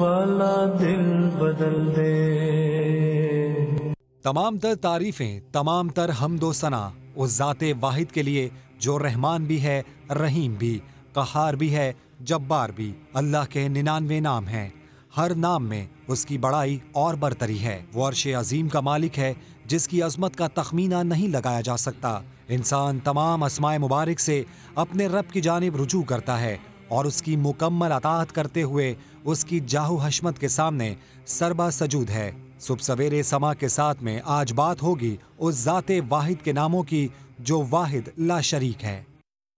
والا دل بدل دے۔ تمام تر تعریفیں، تمام تر حمد و ثنا اس ذات واحد کے لیے جو رحمان بھی ہے، رحیم بھی، قہار بھی ہے، جبار بھی۔ اللہ کے 99 نام ہیں، ہر نام میں اس کی بڑائی اور برتری ہے۔ وہ عرش عظیم کا مالک ہے جس کی عظمت کا تخمینہ نہیں لگایا جا سکتا۔ انسان تمام اسماء مبارک سے اپنے رب کی جانب رجوع کرتا ہے اور اس کی مکمل اطاعت کرتے ہوئے اس کی جاہ و حشمت کے سامنے سربا سجود ہے۔ صبح سویرے سما کے ساتھ میں آج بات ہوگی اس ذات واحد کے ناموں کی جو واحد لا شریک ہے۔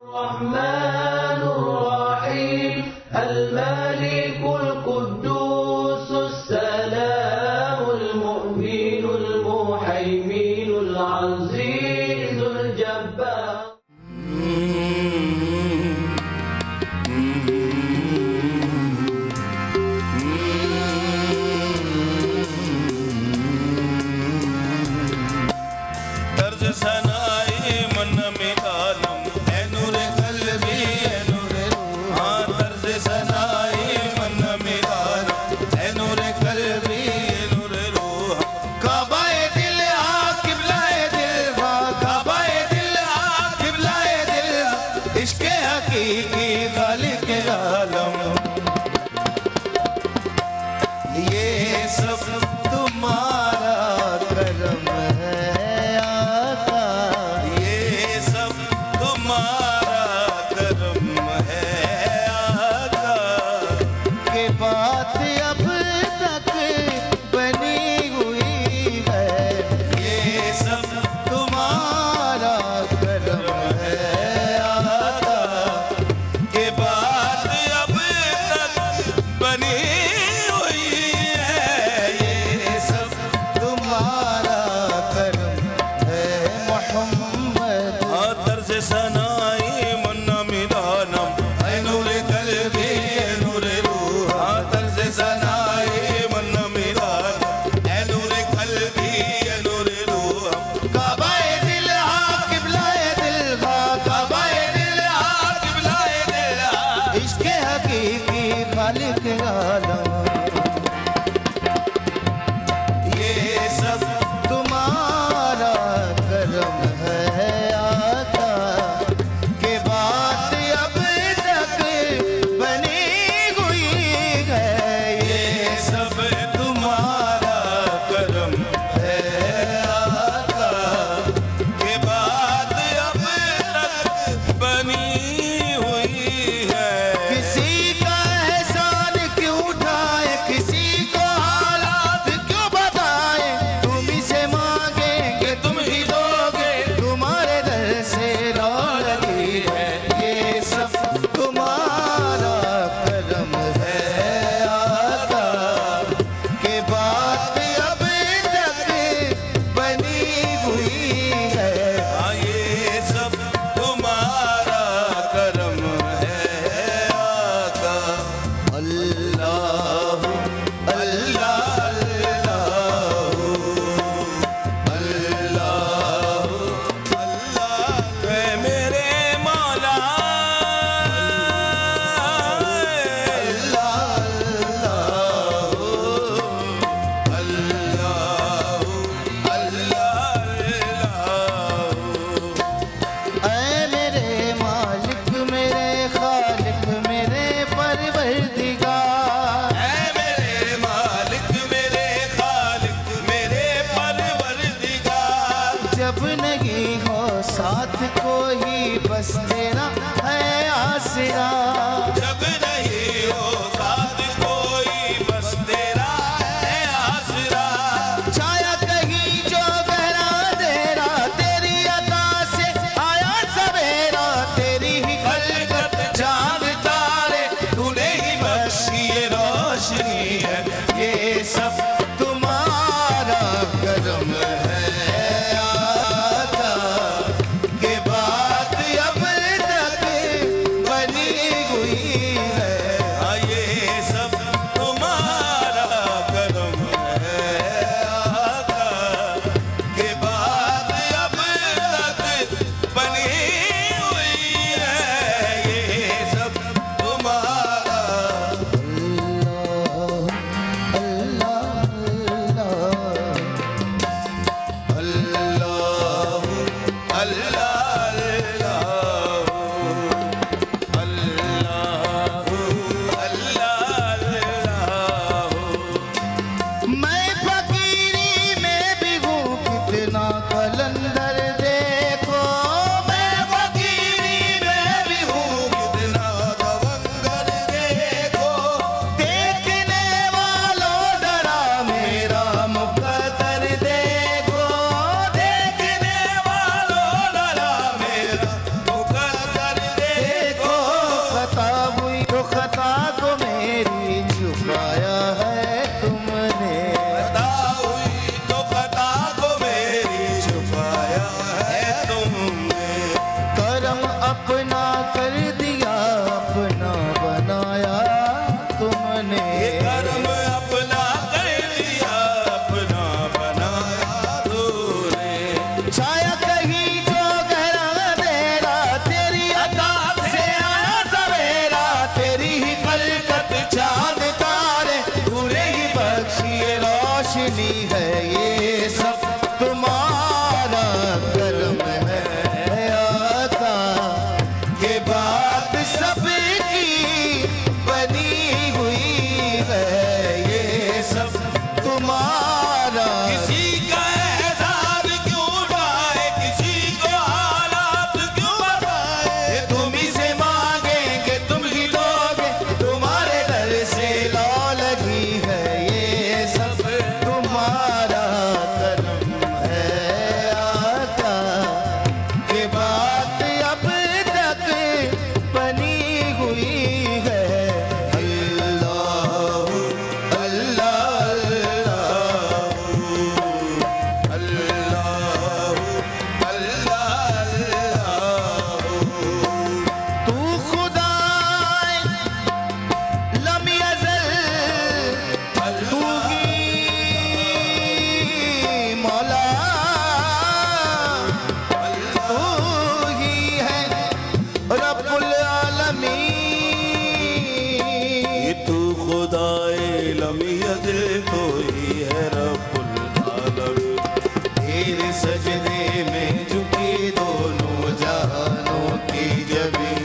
الرحمن الرحیم، الملک القدوس السلام المؤمن المحیمن العزیز الجبار۔ سب تمہارا. کسی کا احسان کیوں اٹھائے, کسی کو حالات کیوں بتائے, تم ہی سے مانگیں گے تم ہی دو گے, تمہارے در سے لا لگی ہے, یہ سب تمہارا کرم ہے آقا. یہ بات اب تک بنی ہوئی ہے, اللہ اللہ اللہ اللہ اللہ. تو خدا لم یزل, تو ہی مولا, تو ہی ہے رب العالمین. تو خدائے لم یزل, تو ہی ہے رب العالمین. تیرے سجدے میں جھکی دونوں جہانوں کی جبیں,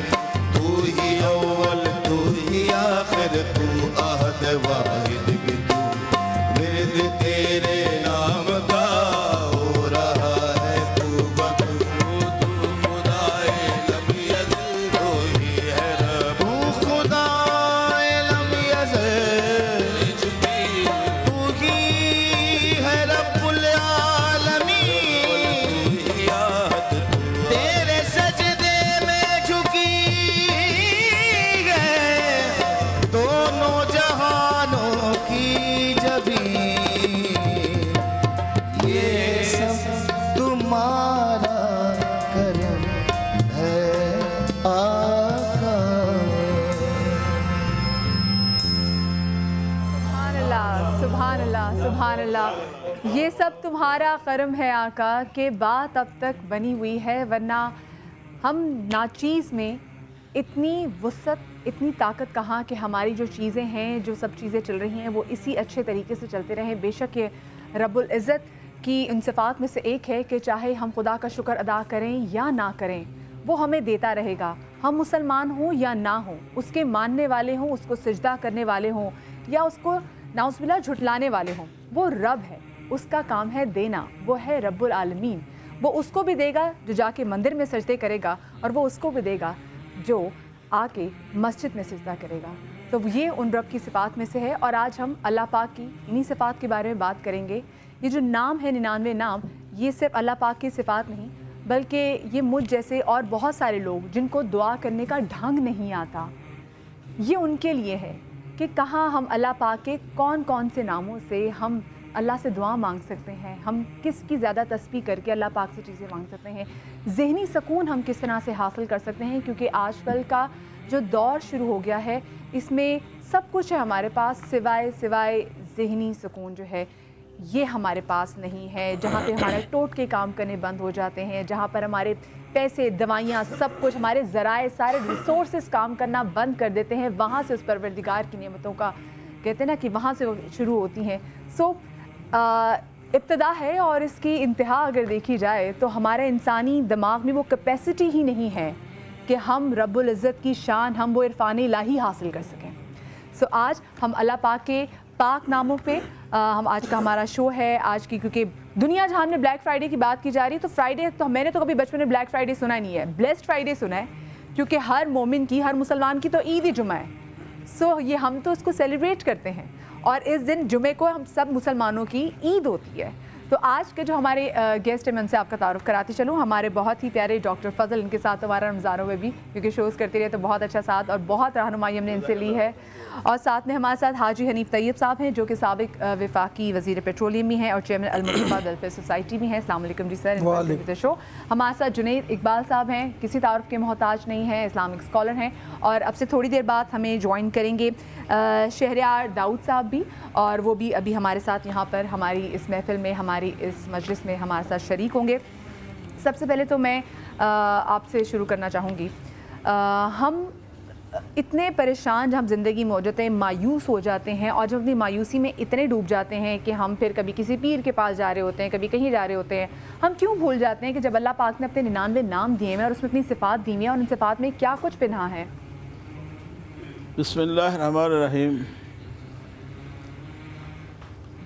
تو ہی اول تو ہی آخر, تو احد واحد بھی تو, ورد تیرے نام کا ہو رہا ہے تو بخو. تو خدائے لم یزل, تو ہی ہے رب. تو خدائے لم یزل, تو ہی ہے رب العالمین. تیرے سجدے میں جھکی ہے دونوں جہانوں کی جبیں, یہ سب تمہارا کرم ہے آقا. سبحان اللہ سبحان اللہ سبحان اللہ. یہ سب تمہارا کرم ہے آقا کہ بات اب تک بنی ہوئی ہے, ورنہ ہم ناچیز میں اتنی وسعت اتنی طاقت کہاں کہ ہماری جو چیزیں ہیں جو سب چیزیں چل رہی ہیں وہ اسی اچھے طریقے سے چلتے رہیں. بے شک یہ رب العزت کی ان صفات میں سے ایک ہے کہ چاہے ہم خدا کا شکر ادا کریں یا نہ کریں وہ ہمیں دیتا رہے گا. ہم مسلمان ہوں یا نہ ہوں, اس کے ماننے والے ہوں, اس کو سجدہ کرنے والے ہوں یا اس کو نعوذ باللہ جھٹلانے والے ہوں, وہ رب ہے, اس کا کام ہے دینا, وہ ہے رب العالمین. وہ اس کو بھی دے گا جو جا کے مندر میں سجدے کرے گا, اور وہ اس کو بھی دے گا جو آ کے مسجد میں سجدہ کرے گا. تو یہ ان رب کی صفات میں سے ہے, اور آج ہم اللہ پاک کی انہی صفات کے بارے میں بات کریں گے. یہ جو نام ہے 99 نام, یہ صرف اللہ پاک کی صفات نہیں بلکہ یہ مجھ جیسے اور بہت سارے لوگ جن کو دعا کرنے کا ڈھنگ نہیں آتا, یہ ان کے لیے ہے کہ کہاں ہم اللہ پاک کے کون کون سے ناموں سے ہم اللہ سے دعا مانگ سکتے ہیں, ہم کس کی زیادہ تسبیح کر کے اللہ پاک سے چیزیں مانگ سکتے ہیں, ذہنی سکون ہم کس طرح سے حاصل کر سکتے ہیں. کیونکہ آج کل کا جو دور شروع ہو گیا ہے اس میں سب کچھ ہے ہمارے پاس, سوائے ذہنی سکون جو ہے یہ ہمارے پاس نہیں ہے. جہاں پہ ہمارے ٹوٹکے کام کرنے بند ہو جاتے ہیں, جہاں پر ہمارے پیسے دوائیاں سب کچھ ہمارے ذرائع سارے ریسورسز کام کرنا بند کر دیتے ہیں, وہاں سے اس پروردگار کی نعمتوں کا کہتے ہیں نا کہ وہاں سے شروع ہوتی ہیں. سو ابتدا ہے, اور اس کی انتہا اگر دیکھی جائے تو ہمارے انسانی دماغ میں وہ کیپیسٹی ہی نہیں ہے کہ ہم رب العزت کی شان, ہم وہ عرفان الہی حاصل کر سکیں. سو آج ہم اللہ پاک کے پاک ناموں پہ ہم آج کا ہمارا شو ہے آج کی, کیونکہ دنیا جہان میں بلیک فرائیڈے کی بات کی جا رہی ہے. تو فرائیڈے تو میں نے تو کبھی بچپن میں بلیک فرائیڈے سنا ہی نہیں ہے, بلیسڈ فرائیڈے سنا ہے, کیونکہ ہر مومن کی, ہر مسلمان کی تو عید ہی جمعہ ہے. سو یہ ہم تو اس کو سیلیبریٹ کرتے ہیں, اور اس دن جمعے کو ہم سب مسلمانوں کی عید ہوتی ہے. تو آج کے جو ہمارے گیسٹ ہیں میں ان سے آپ کا تعارف کراتی چلوں. ہمارے بہت ہی پیارے ڈاکٹر فضل, ان کے ساتھ ہمارا رمضانوں میں بھی کیونکہ شوز کرتے رہے تو بہت اچھا ساتھ اور بہت رہنمائی ہم نے ان سے لی ہے. اور ساتھ میں ہمارے ساتھ حاجی حنیف طیب صاحب ہیں جو کہ سابق وفاقی وزیر پیٹرولیم بھی ہیں اور چیئرمین المصطفیٰ ویلفیئر سوسائٹی بھی ہیں. السلام علیکم جی سر. شو ہمارے ساتھ جنید اقبال صاحب ہیں, کسی تعارف کے محتاج نہیں ہیں, اسلامک اسکالر ہیں, اور اب سے تھوڑی دیر بعد ہمیں جوائن کریں گے شہریار داؤد صاحب بھی, اور وہ بھی ابھی ہمارے ساتھ یہاں پر ہماری اس محفل میں, ہماری اس مجلس میں ہمارے ساتھ شریک ہوں گے. سب سے پہلے تو میں آپ سے شروع کرنا چاہوں گی. ہم اتنے پریشان جب ہم زندگی میں ہو جاتے ہیں, مایوس ہو جاتے ہیں, اور جب اپنی مایوسی میں اتنے ڈوب جاتے ہیں کہ ہم پھر کبھی کسی پیر کے پاس جا رہے ہوتے ہیں, کبھی کہیں جا رہے ہوتے ہیں, ہم کیوں بھول جاتے ہیں کہ جب اللہ پاک نے اپنے 99 نام دیے ہیں اور اس میں اتنی صفات دی ہیں, اور ان صفات میں کیا کچھ پنہا ہے. بسم اللہ الرحمن الرحیم.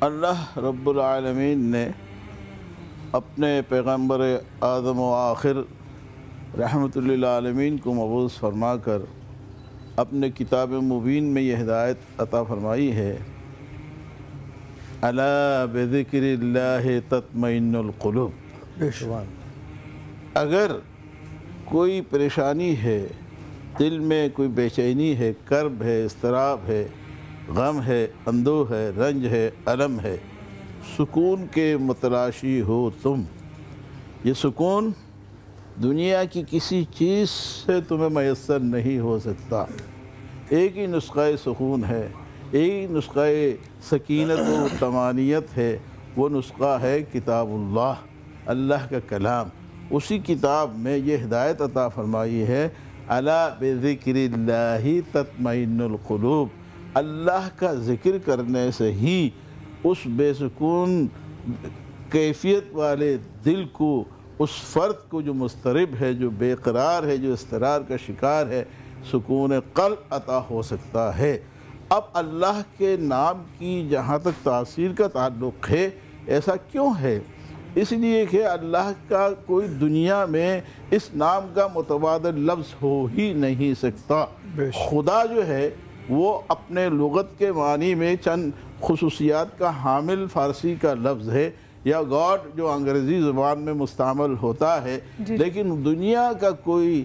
اللہ رب العالمین نے اپنے پیغمبر اعظم و آخر رحمت للعالمین کو مبعوث فرما کر اپنے کتاب مبین میں یہ ہدایت عطا فرمائی ہے، الا بذکر اللہ تطمئن القلوب۔ اگر کوئی پریشانی ہے، دل میں کوئی بے چینی ہے، کرب ہے، اضطراب ہے، غم ہے، اندوہ ہے، رنج ہے، الم ہے، سکون کے متلاشی ہو تم۔ یہ سکون دنیا کی کسی چیز سے تمہیں میسر نہیں ہو سکتا۔ ایک ہی نسخہ سکون ہے، ایک نسخہ سکینت و طمانینت ہے، وہ نسخہ ہے کتاب اللہ، اللہ کا کلام۔ اسی کتاب میں یہ ہدایت عطا فرمائی ہے، الا بذکر اللہ تطمئن القلوب۔ اللہ کا ذکر کرنے سے ہی اس بے سکون کیفیت والے دل کو، اس فرد کو جو مضطرب ہے، جو بے قرار ہے، جو اضطرار کا شکار ہے، سکون قلب عطا ہو سکتا ہے۔ اب اللہ کے نام کی جہاں تک تاثیر کا تعلق ہے، ایسا کیوں ہے؟ اس لیے کہ اللہ کا کوئی دنیا میں اس نام کا متبادل لفظ ہو ہی نہیں سکتا۔ خدا جو ہے وہ اپنے لغت کے معنی میں چند خصوصیات کا حامل فارسی کا لفظ ہے، یا گاڈ جو انگریزی زبان میں مستعمل ہوتا ہے، لیکن دنیا کا کوئی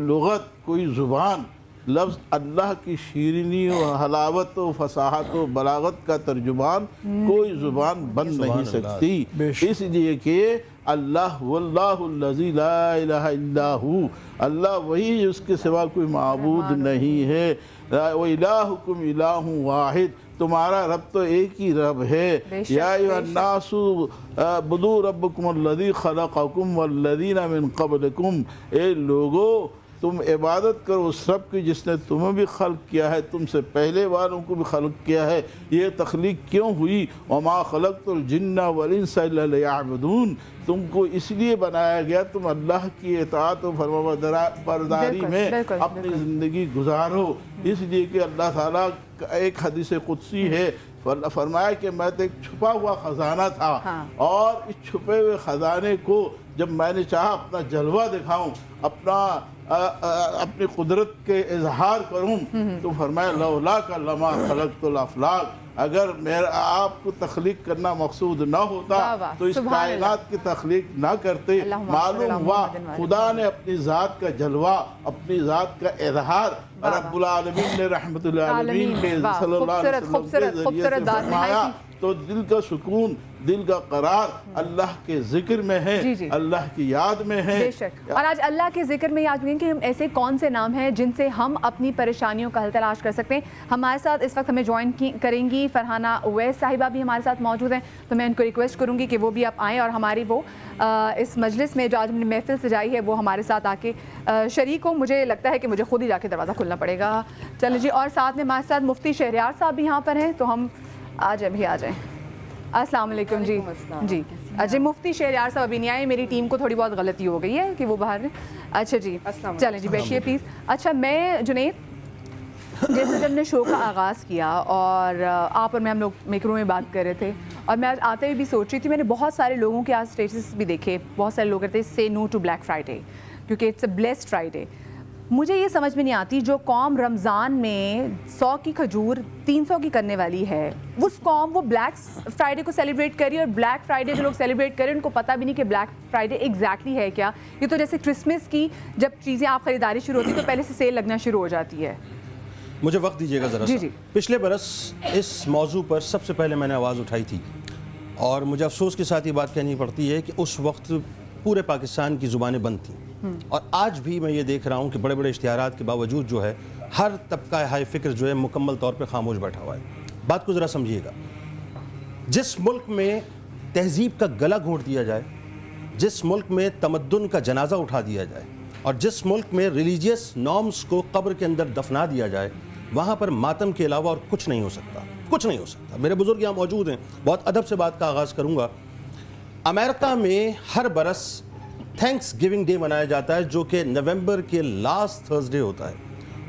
لغت، کوئی زبان لفظ اللہ کی شیرینی و حلاوت و فصاحت و بلاغت کا ترجمان کوئی زبان بن نہیں سکتی۔ اس لیے کہ اللہ واللہ الذی لا الہ الا ہو، اللہ وہی جس کے سوا کوئی معبود نہیں ہے۔ وَإِلَٰهُكُمْ إِلَٰهٌ وَاحِدٌ، تمہارا رب تو ایک ہی رب ہے۔ یا ایھا الناس اعبدوا ربکم الذی خلقکم والذین من قبلکم، اے لوگو تم عبادت کرو اس رب کی جس نے تمہیں بھی خلق کیا ہے، تم سے پہلے والوں کو بھی خلق کیا ہے۔ یہ تخلیق کیوں ہوئی؟ وما خلقت الجن والانس الا لیعبدون، تم کو اس لیے بنایا گیا تم اللہ کی اطاعت و فرمانبرداری میں اپنی زندگی گزارو۔ اس لیے کہ اللہ تعالیٰ کا ایک حدیث قدسی ہے، فرمایا کہ میں تو ایک چھپا ہوا خزانہ تھا، اور اس چھپے ہوئے خزانے کو جب میں نے چاہا اپنا جلوہ دکھاؤں، اپنی قدرت کے اظہار کروں، تو فرمایا لولاک لما خلقت الافلاک، اگر میرا آپ کو تخلیق کرنا مقصود نہ ہوتا تو اس کائنات کی تخلیق نہ کرتے۔ معلوم ہوا خدا نے اپنی ذات کا جلوہ، اپنی ذات کا اظہار رب العالمین نے رحمت العالمین کے صلی اللہ علیہ وسلم کے ذریعے سے فرمایا، تو دل کا سکون، دل کا قرار اللہ کے ذکر میں ہے، اللہ کی یاد میں ہے۔ بے شک، اور آج اللہ کے ذکر میں یاد کریں کہ ہم ایسے کون سے نام ہیں جن سے ہم اپنی پریشانیوں کا حل تلاش کر سکتے ہیں۔ ہمارے ساتھ اس وقت ہمیں جوائن کریں گی فرحانہ اویس صاحبہ بھی ہمارے ساتھ موجود ہیں، تو میں ان کو ریکویسٹ کروں گی کہ وہ بھی آپ آئیں اور ہماری وہ اس مجلس میں جو آج ہم نے محفل سجائی ہے وہ ہمارے ساتھ آ کے شریک ہو۔ مجھے لگتا ہے کہ مجھے خود ہی جا کے دروازہ کھلنا پڑے گا۔ چلیں جی، اور ساتھ میں ہمارے ساتھ مفتی شہریار صاحب بھی یہاں پر ہیں، تو ہم آ جائیں۔ السلام علیکم جی مفتی شہریار صاحب ابھی نہیں آئے، میری ٹیم کو تھوڑی بہت غلطی ہو گئی ہے کہ وہ باہر ہیں۔ اچھا جی چلیں جی بیٹھیے پلیز۔ اچھا میں جنید، جیسے جب نے شو کا آغاز کیا اور آپ اور میں ہم لوگ میکرو میں بات کر رہے تھے، اور میں آج آتے ہوئے بھی سوچ رہی تھی، میں نے بہت سارے لوگوں کے آج اسٹیٹس بھی دیکھے، بہت سارے لوگ کہتے ہیں سے نو ٹو بلیک فرائیڈے کیونکہ اٹس اے بلیسڈ فرائیڈے۔ مجھے یہ سمجھ میں نہیں آتی، جو قوم رمضان میں 100 کی کھجور 300 کی کرنے والی ہے، اس قوم وہ بلیک فرائیڈے کو سیلیبریٹ کری، اور بلیک فرائیڈے جو لوگ سیلیبریٹ کریں ان کو پتہ بھی نہیں کہ بلیک فرائیڈے ایگزیکٹلی ہے کیا۔ یہ تو جیسے کرسمس کی جب چیزیں آپ خریداری شروع ہوتی تو پہلے سے سیل لگنا شروع ہو جاتی ہے۔ مجھے وقت دیجیے گا ذرا سا۔ پچھلے برس اس موضوع پر سب سے پہلے میں نے آواز اٹھائی تھی، اور مجھے افسوس کے ساتھ یہ بات کہنی پڑتی ہے کہ اس وقت پورے پاکستان کی زبانیں بند تھیں، اور آج بھی میں یہ دیکھ رہا ہوں کہ بڑے بڑے اشتہارات کے باوجود جو ہے ہر طبقہ ہائی فکر جو ہے مکمل طور پہ خاموش بیٹھا ہوا ہے۔ بات کو ذرا سمجھیے گا، جس ملک میں تہذیب کا گلا گھونٹ دیا جائے، جس ملک میں تمدن کا جنازہ اٹھا دیا جائے، اور جس ملک میں ریلیجیس نارمز کو قبر کے اندر دفنا دیا جائے، وہاں پر ماتم کے علاوہ اور کچھ نہیں ہو سکتا، کچھ نہیں ہو سکتا۔ میرے بزرگ یہاں موجود ہیں، بہت ادب سے بات کا آغاز کروں گا۔ امریکہ میں ہر برس تھینکس گیونگ ڈے منایا جاتا ہے، جو کہ نومبر کے لاسٹ تھرسڈے ہوتا ہے،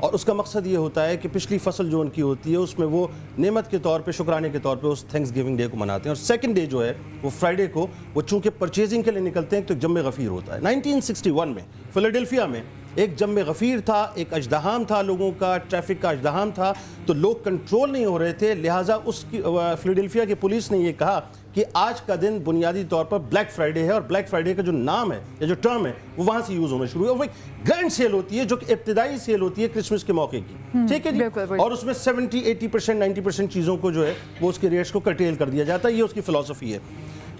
اور اس کا مقصد یہ ہوتا ہے کہ پچھلی فصل جو ان کی ہوتی ہے اس میں وہ نعمت کے طور پہ، شکرانے کے طور پہ اس تھینکس گیونگ ڈے کو مناتے ہیں. اور سیکنڈ ڈے جو ہے وہ فرائیڈے کو وہ چونکہ پرچیزنگ کے لیے نکلتے ہیں تو جم غفیر ہوتا ہے. 1961 میں فیلاڈیلفیا میں ایک جم غفیر تھا، ایک اژدہام تھا لوگوں کا، ٹریفک کا اژدہام تھا، تو لوگ کنٹرول نہیں ہو رہے تھے، لہٰذا اس کی فیلاڈیلفیا کی پولیس نے یہ کہا کہ آج کا دن بنیادی طور پر بلیک فرائیڈے ہے، اور بلیک فرائیڈے کا جو نام ہے یا جو ٹرم ہے وہ وہاں سے یوز ہونا شروع ہے. اور وہ ایک گرینڈ سیل ہوتی ہے جو کہ ابتدائی سیل ہوتی ہے کرسمس کے موقع کی، ٹھیک ہے جی، اور اس میں 70-80% 90% چیزوں کو جو ہے وہ اس کے ریٹس کو کرٹیل کر دیا جاتا ہے. یہ اس کی فلسفی ہے.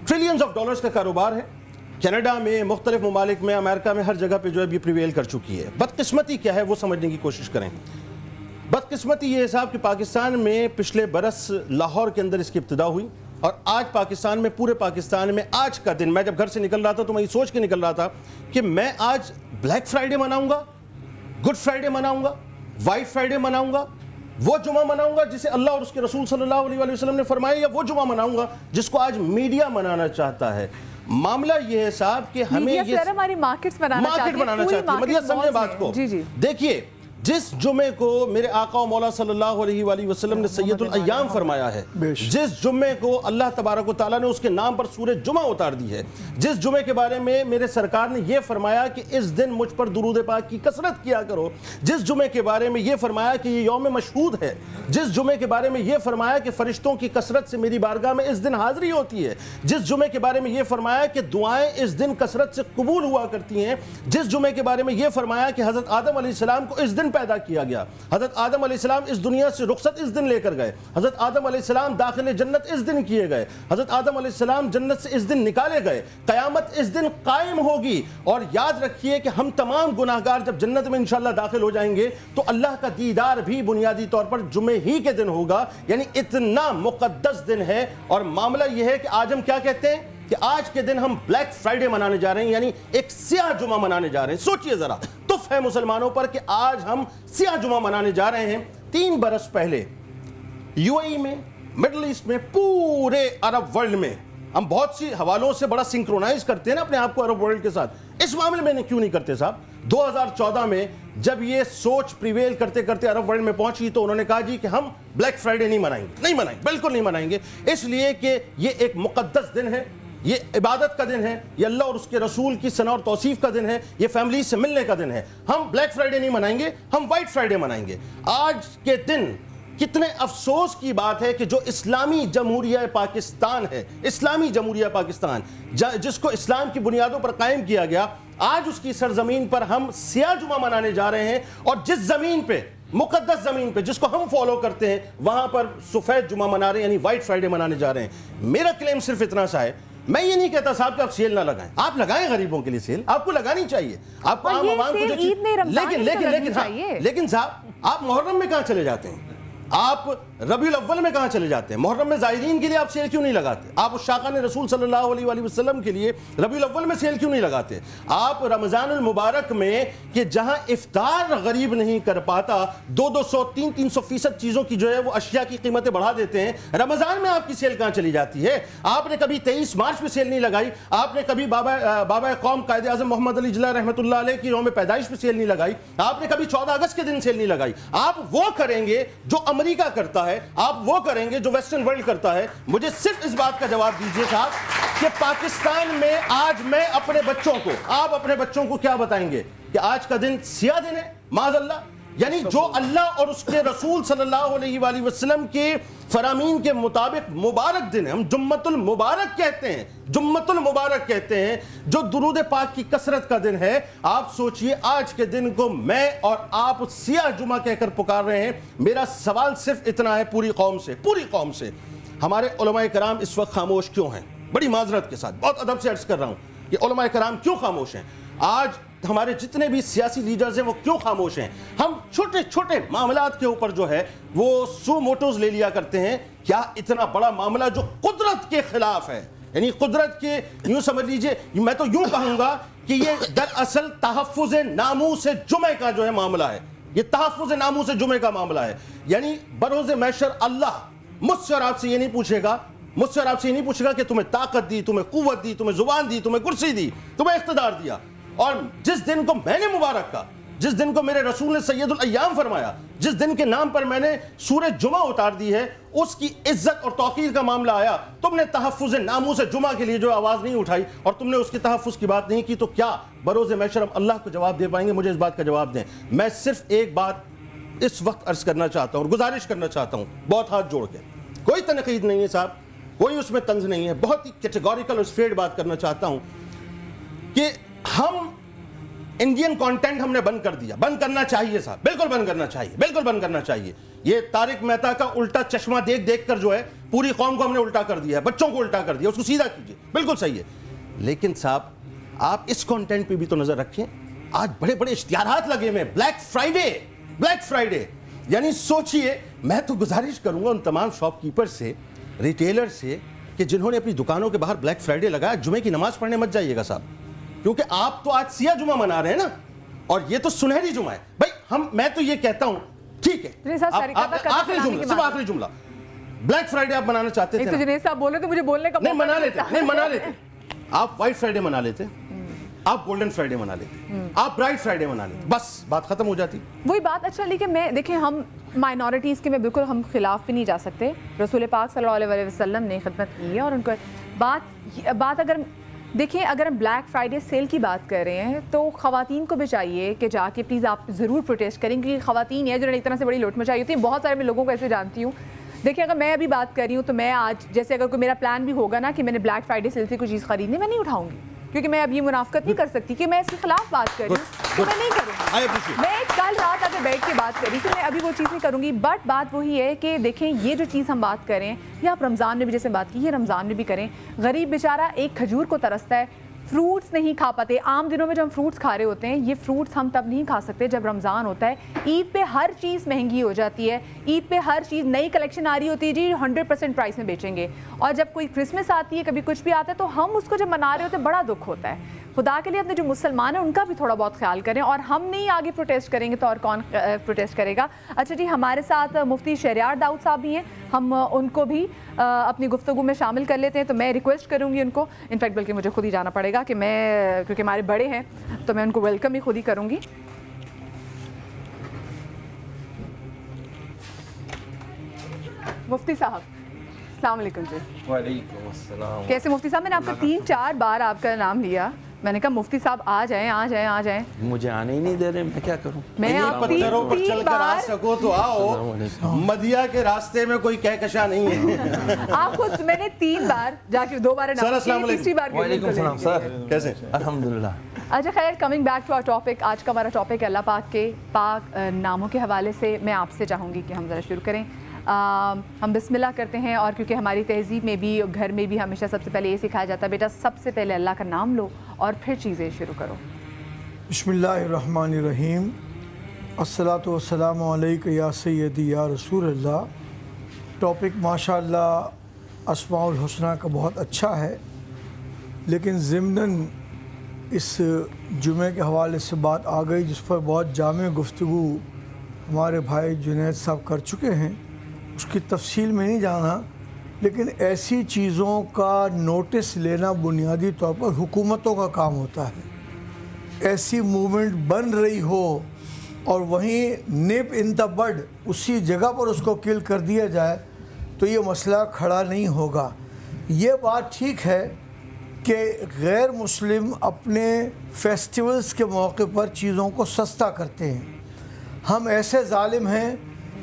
ٹریلینز آف ڈالرز کا کاروبار ہے، کینیڈا میں، مختلف ممالک میں، امریکہ میں، ہر جگہ پہ جو ہے یہ پریویل کر چکی ہے. بدقسمتی کیا ہے وہ سمجھنے کی کوشش کریں. بدقسمتی یہ حساب کہ پاکستان میں پچھلے برس لاہور کے اندر اس کی ابتدا ہوئی، اور آج پاکستان میں، پورے پاکستان میں آج کا دن، میں جب گھر سے نکل رہا تھا تو میں یہ سوچ کے نکل رہا تھا کہ میں آج بلیک فرائیڈے مناؤں گا، گڈ فرائیڈے مناؤں گا، وائٹ فرائیڈے مناؤں گا، وہ جمعہ مناؤں گا جسے اللہ اور اس کے رسول صلی اللہ علیہ وسلم نے فرمایا، یا وہ جمعہ مناؤں گا جس کو آج میڈیا منانا چاہتا ہے. معاملہ یہ ہے صاحب کہ ہمیں یہ ہماری مارکیٹ بنانا چاہتی ہے. مدیہ سمجھے بات کو. دیکھیے جس جمعے کو میرے آقا و مولا صلی اللہ علیہ وآلہ وسلم نے سید الایام فرمایا ہے، جس جمعے کو اللہ تبارک و تعالیٰ نے اس کے نام پر سورہ جمعہ اتار دی ہے، جس جمعے کے بارے میں میرے سرکار نے یہ فرمایا کہ اس دن مجھ پر درود پاک کی کثرت کیا کرو، جس جمعے کے بارے میں یہ فرمایا کہ یہ یوم مشہود ہے، جس جمعے کے بارے میں یہ فرمایا کہ فرشتوں کی کثرت سے میری بارگاہ میں اس دن حاضری ہوتی ہے، جس جمعے کے بارے میں یہ فرمایا کہ دعائیں اس دن کثرت سے قبول ہوا کرتی ہیں، جس جمعے کے بارے میں یہ فرمایا کہ حضرت آدم علیہ السلام کو اس دن پیدا کیا گیا، حضرت آدم علیہ السلام اس دنیا سے رخصت اس دن لے کر گئے، حضرت آدم علیہ السلام داخل جنت اس دن کیے گئے، حضرت آدم علیہ السلام جنت سے اس دن نکالے گئے، قیامت اس دن قائم ہوگی. اور یاد رکھیے کہ ہم تمام گناہگار جب جنت میں انشاءاللہ داخل ہو جائیں گے تو اللہ کا دیدار بھی بنیادی طور پر جمعے ہی کے دن ہوگا. یعنی اتنا مقدس دن ہے. اور معاملہ یہ ہے کہ آج ہم کیا کہتے ہیں کہ آج کے دن ہم بلیک فرائیڈے منانے جا رہے ہیں، یعنی ایک سیاہ جمعہ منانے جا رہے ہیں. سوچئے ذرا، تف ہے مسلمانوں پر کہ آج ہم سیاہ جمعہ منانے جا رہے ہیں. 3 برس پہلے یو اے ای میں، مڈل ایسٹ میں، پورے عرب ورلڈ میں ہم بہت سی حوالوں سے بڑا سنکرونائز کرتے ہیں نا اپنے آپ کو عرب ورلڈ کے ساتھ. اس معاملے میں کیوں نہیں کرتے صاحب؟ 2014 میں جب یہ سوچ پریویل کرتے کرتے عرب ورلڈ میں پہنچی تو انہوں نے کہا جی کہ ہم بلیک فرائیڈے نہیں منائیں گے، بالکل نہیں منائیں گے، اس لیے کہ یہ ایک مقدس دن ہے، یہ عبادت کا دن ہے، یہ اللہ اور اس کے رسول کی ثنا اور توصیف کا دن ہے، یہ فیملی سے ملنے کا دن ہے. ہم بلیک فرائیڈے نہیں منائیں گے، ہم وائٹ فرائیڈے منائیں گے. آج کے دن کتنے افسوس کی بات ہے کہ جو اسلامی جمہوریہ پاکستان ہے، اسلامی جمہوریہ پاکستان جس کو اسلام کی بنیادوں پر قائم کیا گیا، آج اس کی سرزمین پر ہم سیاہ جمعہ منانے جا رہے ہیں، اور جس زمین پہ، مقدس زمین پہ جس کو ہم فالو کرتے ہیں، وہاں پر سفید جمعہ منا رہے ہیں، یعنی وائٹ فرائیڈے منانے جا رہے ہیں. میرا کلیم صرف اتنا سا ہے، میں یہ نہیں کہتا صاحب کہ آپ سیل نہ لگائیں، آپ لگائیں غریبوں کے لیے سیل، آپ کو لگانی چاہیے، آپ کو عام عوام کو لیکن صاحب آپ محرم میں کہاں چلے جاتے ہیں؟ آپ ربیع الاول میں کہاں چلے جاتے ہیں؟ محرم میں زائرین کے لیے آپ سیل کیوں نہیں لگاتے؟ آپ الشاقان رسول صلی اللہ علیہ وآلہ وسلم کے لیے ربیع الاول میں سیل کیوں نہیں لگاتے؟ آپ رمضان المبارک میں کہ جہاں افطار غریب نہیں کر پاتا 200-300% چیزوں کی جو ہے وہ اشیاء کی قیمتیں بڑھا دیتے ہیں، رمضان میں آپ کی سیل کہاں چلی جاتی ہے؟ آپ نے کبھی 23 مارچ پہ سیل نہیں لگائی، آپ نے کبھی بابا قوم قائد اعظم محمد علی جلالہ رحمۃ اللہ علیہ کی یوم پیدائش پہ سیل نہیں لگائی، آپ نے کبھی 14 اگست کے دن سیل نہیں لگائی. آپ وہ کریں گے جو امریکہ کرتا ہے، آپ وہ کریں گے جو ویسٹرن ورلڈ کرتا ہے. مجھے صرف اس بات کا جواب دیجئے صاحب کہ پاکستان میں آج میں اپنے بچوں کو، آپ اپنے بچوں کو کیا بتائیں گے کہ آج کا دن سیاہ دن ہے؟ معاذ اللہ. یعنی جو اللہ اور اس کے رسول صلی اللہ علیہ وآلہ وسلم کے فرامین کے مطابق مبارک دن ہے، ہم جمعۃ المبارک کہتے ہیں، جمعۃ المبارک کہتے ہیں، جو درود پاک کی کثرت کا دن ہے. آپ سوچئے آج کے دن کو میں اور آپ سیاہ جمعہ کہہ کر پکار رہے ہیں. میرا سوال صرف اتنا ہے پوری قوم سے، ہمارے علماء کرام اس وقت خاموش کیوں ہیں؟ بڑی معذرت کے ساتھ بہت ادب سے عرض کر رہا ہوں کہ علماء کرام کیوں خاموش ہیں؟ آج ہمارے جتنے بھی سیاسی لیڈرز ہیں وہ کیوں خاموش ہیں؟ ہم چھوٹے چھوٹے معاملات کے اوپر جو ہے وہ سو موٹوز لے لیا کرتے ہیں. کیا اتنا بڑا معاملہ جو قدرت کے خلاف ہے، یعنی قدرت کے، یوں سمجھ لیجئے، میں تو یوں کہوں گا کہ یہ دراصل تحفظ ناموس جمعہ کا جو ہے معاملہ ہے، یہ تحفظ ناموس جمعہ کا معاملہ ہے. یعنی بروز محشر اللہ مجھ سے اور آپ سے یہ نہیں پوچھے گا کہ تمہیں طاقت دی، تمہیں قوت دی، تمہیں زبان دی، تمہیں کرسی دی، تمہیں اقتدار دیا. اور جس دن کو میں نے مبارک کہا، جس دن کو میرے رسول نے سید الایام فرمایا، جس دن کے نام پر میں نے سورہ جمعہ اتار دی ہے، اس کی عزت اور توقیر کا معاملہ آیا، تم نے تحفظ ناموس جمعہ کے لیے جو آواز نہیں اٹھائی اور تم نے اس کے تحفظ کی بات نہیں کی، تو کیا بروز محشر ہم اللہ کو جواب دے پائیں گے؟ مجھے اس بات کا جواب دیں۔ میں صرف ایک بات اس وقت عرض کرنا چاہتا ہوں اور گزارش کرنا چاہتا ہوں، بہت ہاتھ جوڑ کے، کوئی تنقید نہیں ہے صاحب، کوئی اس میں طنز نہیں ہے، بہت ہی کیٹیگوریکل اور اسٹریٹ بات کرنا چاہتا ہوں کہ ہم انڈین کانٹینٹ ہم نے بند کر دیا، بند کرنا چاہیے صاحب، بالکل بند کرنا چاہیے، بالکل بند کرنا چاہیے۔ یہ طارق مہتا کا الٹا چشمہ دیکھ دیکھ کر جو ہے پوری قوم کو ہم نے الٹا کر دیا ہے، بچوں کو الٹا کر دیا، اس کو سیدھا کیجیے، بالکل صحیح ہے۔ لیکن صاحب آپ اس کانٹینٹ پہ بھی تو نظر رکھیں، آج بڑے بڑے اشتہارات لگے ہوئے، بلیک فرائیڈے، یعنی سوچئے، میں تو گزارش کروں گا ان تمام شاپ کیپر سے، ریٹیلر سے، کہ جنہوں نے اپنی دکانوں کے باہر بلیک فرائیڈے لگایا، جمعے کی نماز پڑھنے مت جائیے گا صاحب، کیونکہ آپ تو آج سیاہ جمعہ منا رہے ہیں نا، اور یہ تو سنہری جمعہ ہے بھائی۔ میں تو یہ کہتا ہوں، ٹھیک ہے، آخری جملہ، بلیک فرائیڈے آپ منانا چاہتے تھے، جنید صاحب بولے تو مجھے بولنے کا نہیں منا لیتے، آپ وائٹ فرائیڈے منا لیتے، آپ گولڈن فرائیڈے منا لیتے، آپ برائٹ فرائیڈے منا لیتے، بس بات ختم ہو جاتی۔ وہی بات، اچھا لیکن میں دیکھیں، ہم مائنورٹیز کے میں بالکل ہم خلاف بھی نہیں جا سکتے، رسول پاک صلی اللہ علیہ وسلم نے خدمت کی ہے، اور ان کو بات اگر دیکھیں، اگر ہم بلیک فرائیڈے سیل کی بات کر رہے ہیں تو خواتین کو بھی چاہیے کہ جا کے پلیز آپ ضرور پروٹیسٹ کریں، کیونکہ خواتین ہیں جنہوں نے ایک طرح سے بڑی لوٹ مچائی ہوتی ہے، بہت سارے میں لوگوں کو ایسے جانتی ہوں۔ دیکھیں اگر میں ابھی بات کر رہی ہوں تو میں آج جیسے اگر کوئی میرا پلان بھی ہوگا نا کہ میں نے بلیک فرائیڈے سیل سے کوئی چیز خریدنی، میں نہیں اٹھاؤں گی، کیونکہ میں اب یہ منافقت نہیں کر سکتی کہ میں اس کے خلاف بات کر رہی ہوں، تو میں نہیں کروں گی۔ میں کل رات اگر بیٹھ کے بات کری تو میں ابھی وہ چیز نہیں کروں گی، بٹ بات وہی ہے کہ دیکھیں یہ جو چیز ہم بات کریں، یا آپ رمضان میں بھی جیسے بات کی، یہ رمضان میں بھی کریں، غریب بیچارہ ایک کھجور کو ترستا ہے، فروٹس نہیں کھا پاتے۔ عام دنوں میں جب ہم فروٹس کھا رہے ہوتے ہیں، یہ فروٹس ہم تب نہیں کھا سکتے جب رمضان ہوتا ہے۔ عید پہ ہر چیز مہنگی ہو جاتی ہے، عید پہ ہر چیز نئی کلیکشن آ رہی ہوتی ہے، جی 100% پرائس میں بیچیں گے، اور جب کوئی کرسمس آتی ہے، کبھی کچھ بھی آتا ہے، تو ہم اس کو جب منا رہے ہوتے ہیں بڑا دکھ ہوتا ہے۔ خدا کے لیے اپنے جو مسلمان ہیں ان کا بھی تھوڑا بہت خیال کریں، اور ہم نہیں آگے پروٹیسٹ کریں گے تو اور کون پروٹیسٹ کرے گا۔ اچھا جی، ہمارے ساتھ مفتی شہریار داؤد صاحب بھی ہیں، ہم ان کو بھی اپنی گفتگو میں شامل کر لیتے ہیں، تو میں ریکویسٹ کروں گی ان کو، انفیکٹ بلکہ مجھے خود ہی جانا پڑے گا کہ میں، کیونکہ ہمارے بڑے ہیں تو میں ان کو ویلکم ہی خود ہی کروں گی۔ مفتی صاحب السلام علیکم جی۔ وعلیکم السلام۔ کیسے مفتی صاحب؟ میں نے آپ کا 3-4 بار آپ کا نام لیا، میں نے کہا مفتی صاحب آ جائیں آ جائیں آ جائیں، مجھے آنے ہی نہیں دے رہے، میں کیا کروں؟ میں آپ پتھروں پر چل 3 کر آ بار سکو تو آؤ، مدیہ کے راستے میں کوئی کہکشاں نہیں ہے۔ آپ کو میں نے 3 بار جا کے 2 بار سر السلام علیکم۔ تیسری بار وعلیکم السلام سر، کیسے؟ الحمدللہ۔ اچھا خیر، coming back to our topic, آج کا ہمارا ٹاپک ہے اللہ پاک کے پاک ناموں کے حوالے سے۔ میں آپ سے چاہوں گی کہ ہم ذرا شروع کریں، ہم بسم اللہ کرتے ہیں، اور کیونکہ ہماری تہذیب میں بھی، گھر میں بھی ہمیشہ سب سے پہلے یہ سکھایا جاتا ہے بیٹا سب سے پہلے اللہ کا نام لو اور پھر چیزیں شروع کرو۔ بسم اللہ الرحمن الرحیم، الصلاۃ والسلام علیک یا سیدی یا رسول اللہ۔ ٹاپک ماشاءاللہ اسماء الحسنہ کا بہت اچھا ہے، لیکن ضمناً اس جمعے کے حوالے سے بات آ گئی جس پر بہت جامع گفتگو ہمارے بھائی جنید صاحب کر چکے ہیں، اس کی تفصیل میں نہیں جانا، لیکن ایسی چیزوں کا نوٹس لینا بنیادی طور پر حکومتوں کا کام ہوتا ہے۔ ایسی موومنٹ بن رہی ہو اور وہیں نپ ان دا بڈ اسی جگہ پر اس کو کل کر دیا جائے تو یہ مسئلہ کھڑا نہیں ہوگا۔ یہ بات ٹھیک ہے کہ غیر مسلم اپنے فیسٹیولز کے موقع پر چیزوں کو سستا کرتے ہیں۔ ہم ایسے ظالم ہیں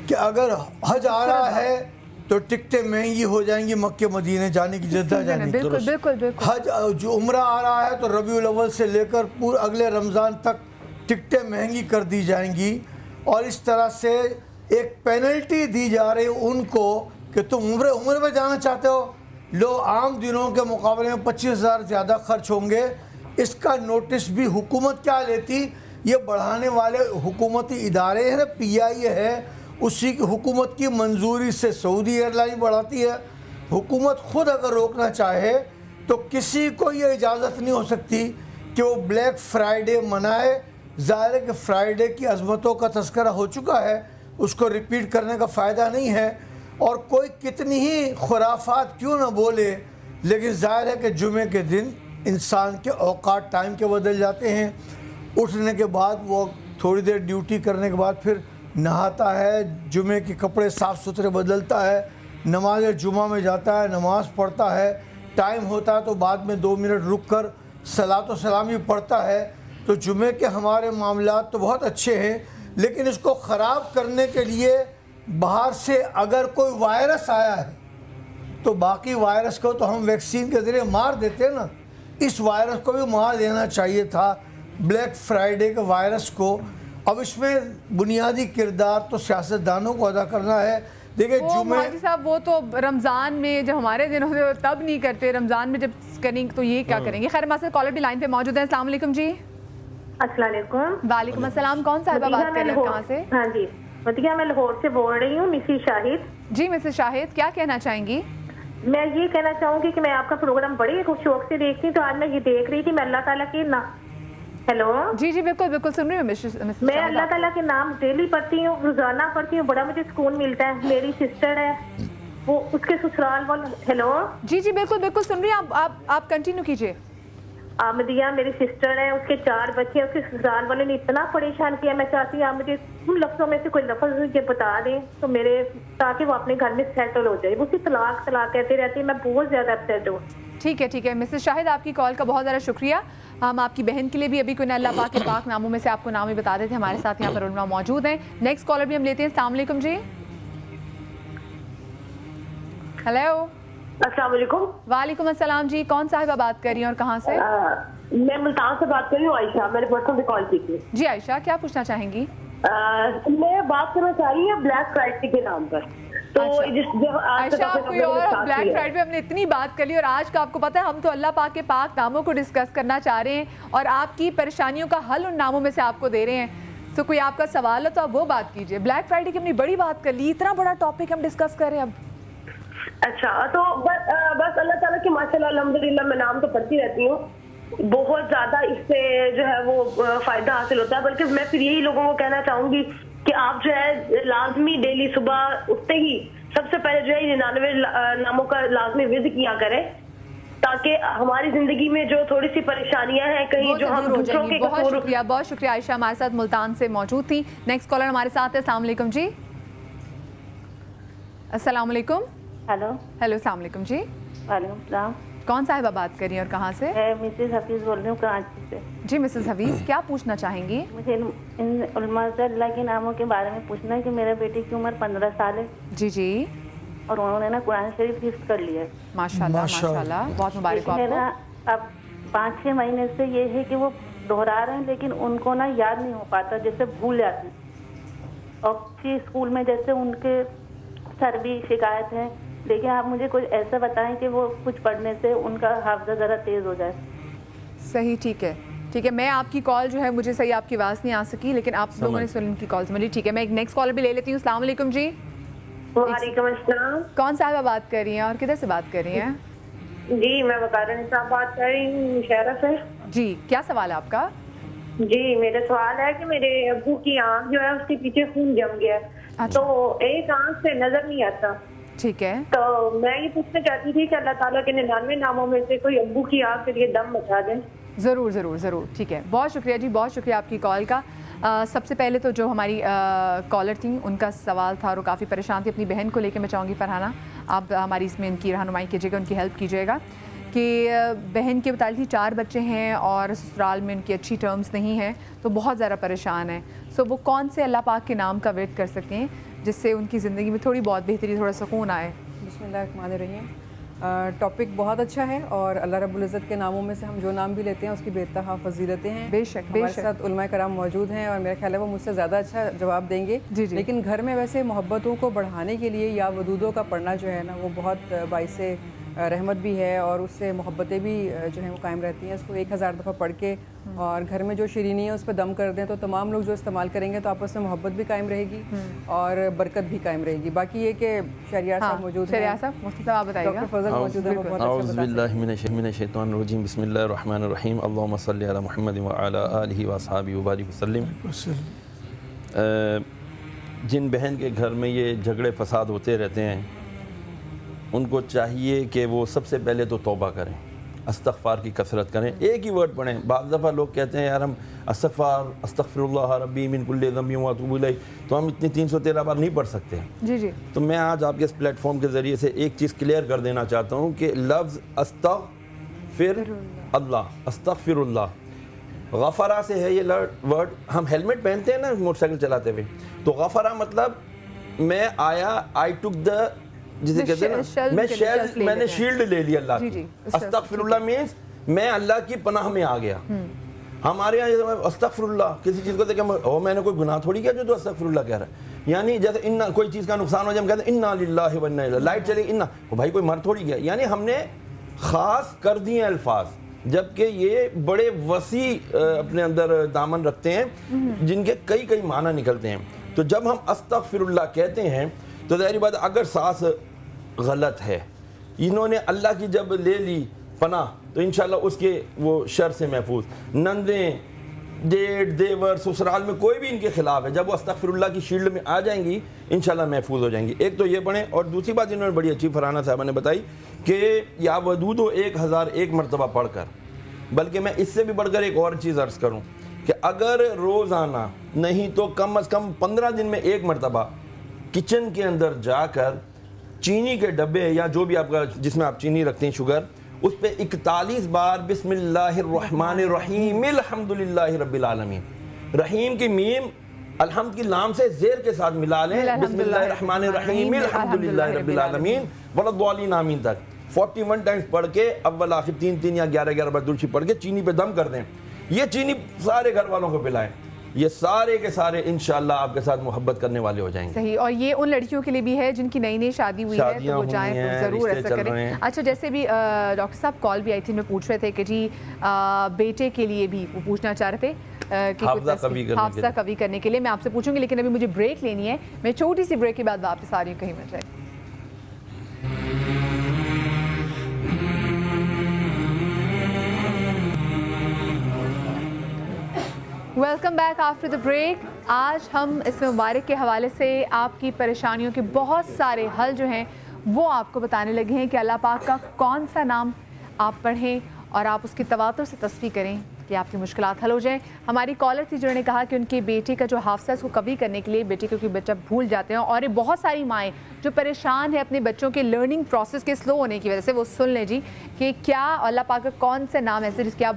کہ اگر حج آ رہا ہے تو ٹکٹیں مہنگی ہو جائیں گی مکہ مدینے جانے کی جدہ جانی، حج جو عمرہ آ رہا ہے تو ربیع الاول سے لے کر پورے اگلے رمضان تک ٹکٹیں مہنگی کر دی جائیں گی، اور اس طرح سے ایک پینلٹی دی جا رہی ان کو کہ تم عمرے میں جانا چاہتے ہو، لو عام دنوں کے مقابلے میں 25,000 زیادہ خرچ ہوں گے۔ اس کا نوٹس بھی حکومت کیا لیتی؟ یہ بڑھانے والے حکومتی ادارے ہیں، PI ہے، اسی کی حکومت کی منظوری سے سعودی ایئر لائن بڑھاتی ہے۔ حکومت خود اگر روکنا چاہے تو کسی کو یہ اجازت نہیں ہو سکتی کہ وہ بلیک فرائیڈے منائے۔ ظاہر ہے کہ فرائیڈے کی عظمتوں کا تذکرہ ہو چکا ہے، اس کو ریپیٹ کرنے کا فائدہ نہیں ہے، اور کوئی کتنی ہی خرافات کیوں نہ بولے، لیکن ظاہر ہے کہ جمعے کے دن انسان کے اوقات ٹائم کے بدل جاتے ہیں، اٹھنے کے بعد وہ تھوڑی دیر ڈیوٹی کرنے کے بعد پھر نہاتا ہے، جمعے کے کپڑے صاف ستھرے بدلتا ہے، نماز جمعہ میں جاتا ہے، نماز پڑھتا ہے، ٹائم ہوتا ہے تو بعد میں 2 منٹ رک کر صلاۃ و سلام بھی پڑھتا ہے. تو جمعے کے ہمارے معاملات تو بہت اچھے ہیں، لیکن اس کو خراب کرنے کے لیے باہر سے اگر کوئی وائرس آیا ہے تو باقی وائرس کو تو ہم ویکسین کے ذریعے مار دیتے نا، اس وائرس کو بھی مار دینا چاہیے تھا، بلیک فرائیڈے کے وائرس کو. اب اس میں بنیادی کردار تو سیاستدانوں کو ادا کرنا ہے. دیکھیں جمعے حاجی صاحب وہ تو رمضان میں جب ہمارے دن ہوتے تب نہیں کرتے، رمضان میں جب کریں تو یہ کیا کریں گے. خیر ہمارے ساتھ کالر بھی لائن پہ موجود ہیں. السلام علیکم جی. السلام علیکم. وعلیکم السلام. کون صاحبہ بات کر رہے ہیں، کہاں سے؟ ہاں جی مدیحہ، میں لاہور سے بول رہی ہوں. مسز شاہد. جی مسز شاہد، کیا کہنا چاہیں گی؟ میں یہ کہنا چاہوں گی کہ میں آپ کا پروگرام بڑے شوق سے دیکھتی ہوں، تو آج میں یہ دیکھ رہی تھی میں اللہ تعالیٰ کے ہیلو جی جی بالکل بالکل سن رہی ہوں. میں اللہ تعالیٰ کے نام ڈیلی پڑھتی ہوں، روزانہ پڑھتی ہوں، بڑا مجھے سکون ملتا ہے. میری سسٹر ہے وہ اس کے سسرال والے. ہیلو جی جی بالکل بالکل سن رہی ہیں آپ کنٹینیو کیجیے. آمدیہ میری سسٹر ہے، اس کے 4 بچے ہیں، اس کے سسرال والے نے اتنا پریشان کیا. میں چاہتی ہوں آپ مجھے ان لفظوں میں سے کوئی لفظ مجھے بتا دیں تو میرے تاکہ وہ اپنے گھر میں سیٹل ہو جائے. وہ اسی طلاق کہتے رہتے ہیں، میں بہت زیادہ اپسیٹ ہوں. ٹھیک ہے ٹھیک ہے مسز شاہد، آپ کی کال کا بہت زیادہ شکریہ. ہم آپ کی بہن کے لیے بھی ابھی کوئی اللہ پاک کے پاک ناموں میں سے آپ کو نام ہی بتا دیتے ہیں. ہمارے ساتھ یہاں پر علماء موجود ہیں. نیکسٹ کالر بھی ہم لیتے ہیں. السلام علیکم جی. ہیلو السلام علیکم. وعلیکم السلام جی. کون صاحبہ بات کر رہی ہیں اور کہاں سے؟ میں ملتان سے بات کر رہی ہوں. عائشہ، میں نے پرسوں سے کال کی تھی. جی عائشہ، کیا پوچھنا چاہیں گی؟ میں بات کرنا چاہ رہی ہوں بلیک فرائیڈے کے نام پر. تو عائشہ کوئی اور بلیک فرائیڈے پہ ہم نے اتنی بات کر لی، اور آج کا آپ کو پتہ ہے ہم تو اللہ پاک کے پاک ناموں کو ڈسکس کرنا چاہ رہے ہیں اور آپ کی پریشانیوں کا حل ان ناموں میں سے آپ کو دے رہے ہیں. تو کوئی آپ کا سوال ہو تو آپ وہ بات کیجیے. بلیک فرائیڈے کی ہم نے بڑی بات کر لی، اتنا بڑا ٹاپک ہم ڈسکس کر رہے ہیں اب. اچھا تو بس اللہ تعالیٰ کی ماشاءاللہ الحمدللہ میں نام تو پڑھتی رہتی ہوں. بہت زیادہ اس سے جو ہے وہ فائدہ حاصل ہوتا ہے. بلکہ میں پھر یہی لوگوں کو کہنا چاہوں گی کہ آپ جو ہے لازمی ڈیلی صبح اٹھتے ہی سب سے پہلے جو ہے 99 ناموں کا لازمی ورد کیا کریں، تاکہ ہماری زندگی میں جو تھوڑی سی پریشانیاں ہیں کہیں جو ہم دوسروں کے بہت شکریہ عائشہ ہمارے ساتھ ملتان سے موجود تھی. نیکسٹ کالر ہمارے ساتھ ہے. السلام علیکم جی. السلام علیکم. ہیلو السلام علیکم جی. وعلیکم السلام. کون صاحبہ بات کر رہی ہیں اور کہاں سے؟ مسز حفیظ بول رہی ہوں کراچی سے. جی مسز حفیظ، کیا پوچھنا چاہیں گی؟ مجھے ان علماء سے اللہ کے ناموں کے بارے میں پوچھنا ہے کہ میرے بیٹے کی عمر 15 سال ہے. جی جی. اور انہوں نے نا قرآن شریف حفظ کر لیا ہے. ماشاءاللہ ماشاءاللہ، بہت مبارک ہو آپ کو. اب 5-6 مہینے سے یہ ہے کہ وہ دہرا رہے ہیں لیکن ان کو نا یاد نہیں ہو پاتا، جیسے بھول جاتے ہیں. اور پھر اسکول میں جیسے ان کے سر بھی شکایت ہے، لیکن آپ مجھے کوئی ایسا بتائیں کہ وہ کچھ پڑھنے سے ان کا حافظہ ذرا تیز ہو جائے. صحیح، ٹھیک ہے ٹھیک ہے. میں آپ کی کال جو ہے مجھے صحیح آپ کی آواز نہیں آ سکی، لیکن آپ لوگوں نے سن کی کال سمجھی. ٹھیک ہے، میں ایک نیکسٹ کالر بھی لے لیتی ہوں. السلام علیکم جی. وعلیکم السلام. کون صاحبہ بات کر رہی ہیں اور کدھر سے بات کر رہی ہیں؟ جی میں وقار نصاب بات کر رہی ہوں شہرہ سے. جی کیا سوال ہے آپ کا؟ جی میرا سوال ہے کہ میرے ابو کی آنکھ جو ہے اس کے پیچھے خون جم گیا ہے، تو ایک آنکھ سے نظر نہیں آتا. ٹھیک ہے. تو میں یہ پوچھنا چاہتی تھی کہ اللہ تعالیٰ کے 99 ناموں میں سے کوئی ابو کی آنکھ کے لیے دم بچا دیں. ضرور ضرور ضرور. ٹھیک ہے، بہت شکریہ جی، بہت شکریہ آپ کی کال کا. سب سے پہلے تو جو ہماری کالر تھیں ان کا سوال تھا اور وہ کافی پریشان تھی اپنی بہن کو لے کے. میں چاہوں گی فرحانہ آپ ہماری اس میں ان کی رہنمائی کیجیے گا، ان کی ہیلپ کیجیے گا کہ بہن کے بتا رہی تھی 4 بچے ہیں اور سسرال میں ان کی اچھی ٹرمز نہیں ہیں تو بہت زیادہ پریشان ہیں. سو وہ کون سے اللہ پاک کے نام کا ورد کر سکتے ہیں جس سے ان کی زندگی میں تھوڑی بہت بہتری، تھوڑا سکون آئے؟ بسم اللہ الرحمن الرحیم. ٹاپک بہت اچھا ہے اور اللہ رب العزت کے ناموں میں سے ہم جو نام بھی لیتے ہیں اس کی بے انتہا فضیلتیں ہیں. بے شک بے شک. ہمارے ساتھ علماء کرام موجود ہیں اور میرا خیال ہے وہ مجھ سے زیادہ اچھا جواب دیں گے. جی جی. لیکن گھر میں ویسے محبتوں کو بڑھانے کے لیے یا ودودوں کا پڑھنا جو ہے نا وہ بہت باعث رحمت بھی ہے اور اس سے محبتیں بھی جو ہیں وہ قائم رہتی ہیں. اس کو 1000 دفعہ پڑھ کے اور گھر میں جو شیرینی ہے اس پہ دم کر دیں تو تمام لوگ جو استعمال کریں گے تو آپس میں محبت بھی قائم رہے گی اور برکت بھی قائم رہے گی. باقی یہ کہ شہریار صاحب موجود ہیں. شہریار صاحب مفتی صاحب آپ بتائیے گا. ڈاکٹر فضل موجود ہیں، وہ بہت اعوذ باللہ من الشیطان الرجیم. بسم اللہ الرحمن الرحیم. اللہم صلی علی محمد وعلی آلہ واصحابہ وبارک وسلم. جن بہن کے گھر میں یہ جھگڑے فساد ہوتے رہتے ہیں ان کو چاہیے کہ وہ سب سے پہلے تو توبہ کریں استغفار کی کثرت کریں، ایک ہی ورڈ پڑھیں. بعض دفعہ لوگ کہتے ہیں یار ہم استغفر اللہ ربی من کل ذنب واتوب الیہ، تو ہم اتنی 313 بار نہیں پڑھ سکتے. جی. تو میں آج آپ کے اس پلیٹ فارم کے ذریعے سے ایک چیز کلیئر کر دینا چاہتا ہوں کہ لفظ استغفر اللہ غفرہ سے ہے. یہ ورڈ ہم ہیلمٹ پہنتے ہیں نا موٹر سائیکل چلاتے ہوئے، تو غفرہ مطلب میں آیا آئی ٹک دا، جسے کہتے ہیں میں نے شیلڈ لے لی اللہ کی. استغفر اللہ مینس میں اللہ کی پناہ میں آ گیا. ہمارے یہاں استغفر اللہ کسی چیز کو دیکھ کے میں نے کوئی گناہ تھوڑی کیا جو استغفر اللہ کہہ رہا ہے. یعنی جیسے کوئی چیز کا نقصان ہو جائے ہم کہتے ہیں انا للہ و انا الیہ، لائٹ چلے گی بھائی کوئی مر تھوڑی گیا. یعنی ہم نے خاص کر دیے الفاظ، جبکہ یہ بڑے وسیع اپنے اندر دامن رکھتے ہیں جن کے کئی معنی نکلتے ہیں. تو جب ہم استغفر اللہ کہتے ہیں تو ظاہری بات اگر سانس غلط ہے، انہوں نے اللہ کی جب لے لی پناہ تو انشاءاللہ اس کے وہ شر سے محفوظ. نندیں، ڈیٹ، دیور، سسرال میں کوئی بھی ان کے خلاف ہے، جب وہ استغفر اللہ کی شیلڈ میں آ جائیں گی انشاءاللہ محفوظ ہو جائیں گی. ایک تو یہ پڑھیں، اور دوسری بات انہوں نے بڑی اچھی فرحانہ صاحبہ نے بتائی کہ یا ودود 1001 مرتبہ پڑھ کر، بلکہ میں اس سے بھی بڑھ کر ایک اور چیز عرض کروں کہ اگر روزانہ نہیں تو کم از کم 15 دن میں ایک مرتبہ کچن کے اندر جا کر چینی کے ڈبے یا جو بھی آپ کا جس میں آپ چینی رکھتے ہیں شوگر، اس پہ 41 بار بسم اللہ الرحمن الرحیم الحمدللہ رب العالمین، رحیم کی میم الحمد کی لام سے زیر کے ساتھ ملا لیں، بسم اللہ الرحمن الرحیم الحمدللہ رب العالمین ولضالین آمین تک 41 ٹائمز پڑھ کے اول آخر 3 یا 11 بار درود شریف پڑھ کے چینی پہ دم کر دیں. یہ چینی سارے گھر والوں کو پلائیں، یہ سارے کے سارے انشاءاللہ آپ کے ساتھ محبت کرنے والے ہو جائیں گے. صحیح. اور یہ ان لڑکیوں کے لیے بھی ہے جن کی نئی شادی ہوئی ہے تو وہ جائیں تو ضرور ایسا کریں. اچھا جیسے بھی ڈاکٹر صاحب کال بھی آئی تھی، میں پوچھ رہے تھے کہ جی بیٹے کے لیے بھی وہ پوچھنا چاہ رہے تھے کہ حافظہ قوی کرنے کے لیے میں آپ سے پوچھوں گی، لیکن ابھی مجھے بریک لینی ہے. میں چھوٹی سی بریک کے بعد واپس آ رہی ہوں، کہیں مل جائے. Welcome back after the break. آج ہم اس مبارک کے حوالے سے آپ کی پریشانیوں کے بہت سارے حل جو ہیں وہ آپ کو بتانے لگے ہیں کہ اللہ پاک کا کون سا نام آپ پڑھیں اور آپ اس کی تواتر سے تسبیح کریں کہ آپ کی مشکلات حل ہو جائیں. ہماری کالر تھی جنہوں نے کہا کہ ان کے بیٹے کا جو حافظہ ہے اس کو قوی کرنے کے لیے بیٹے کو بچہ بھول جاتے ہیں، اور یہ بہت ساری مائیں جو پریشان ہیں اپنے بچوں کے لرننگ پروسیس کے سلو ہونے کی وجہ سے، وہ سن لیں جی کہ کیا اللہ پاک کا کون سے نام ایسے جس کے آپ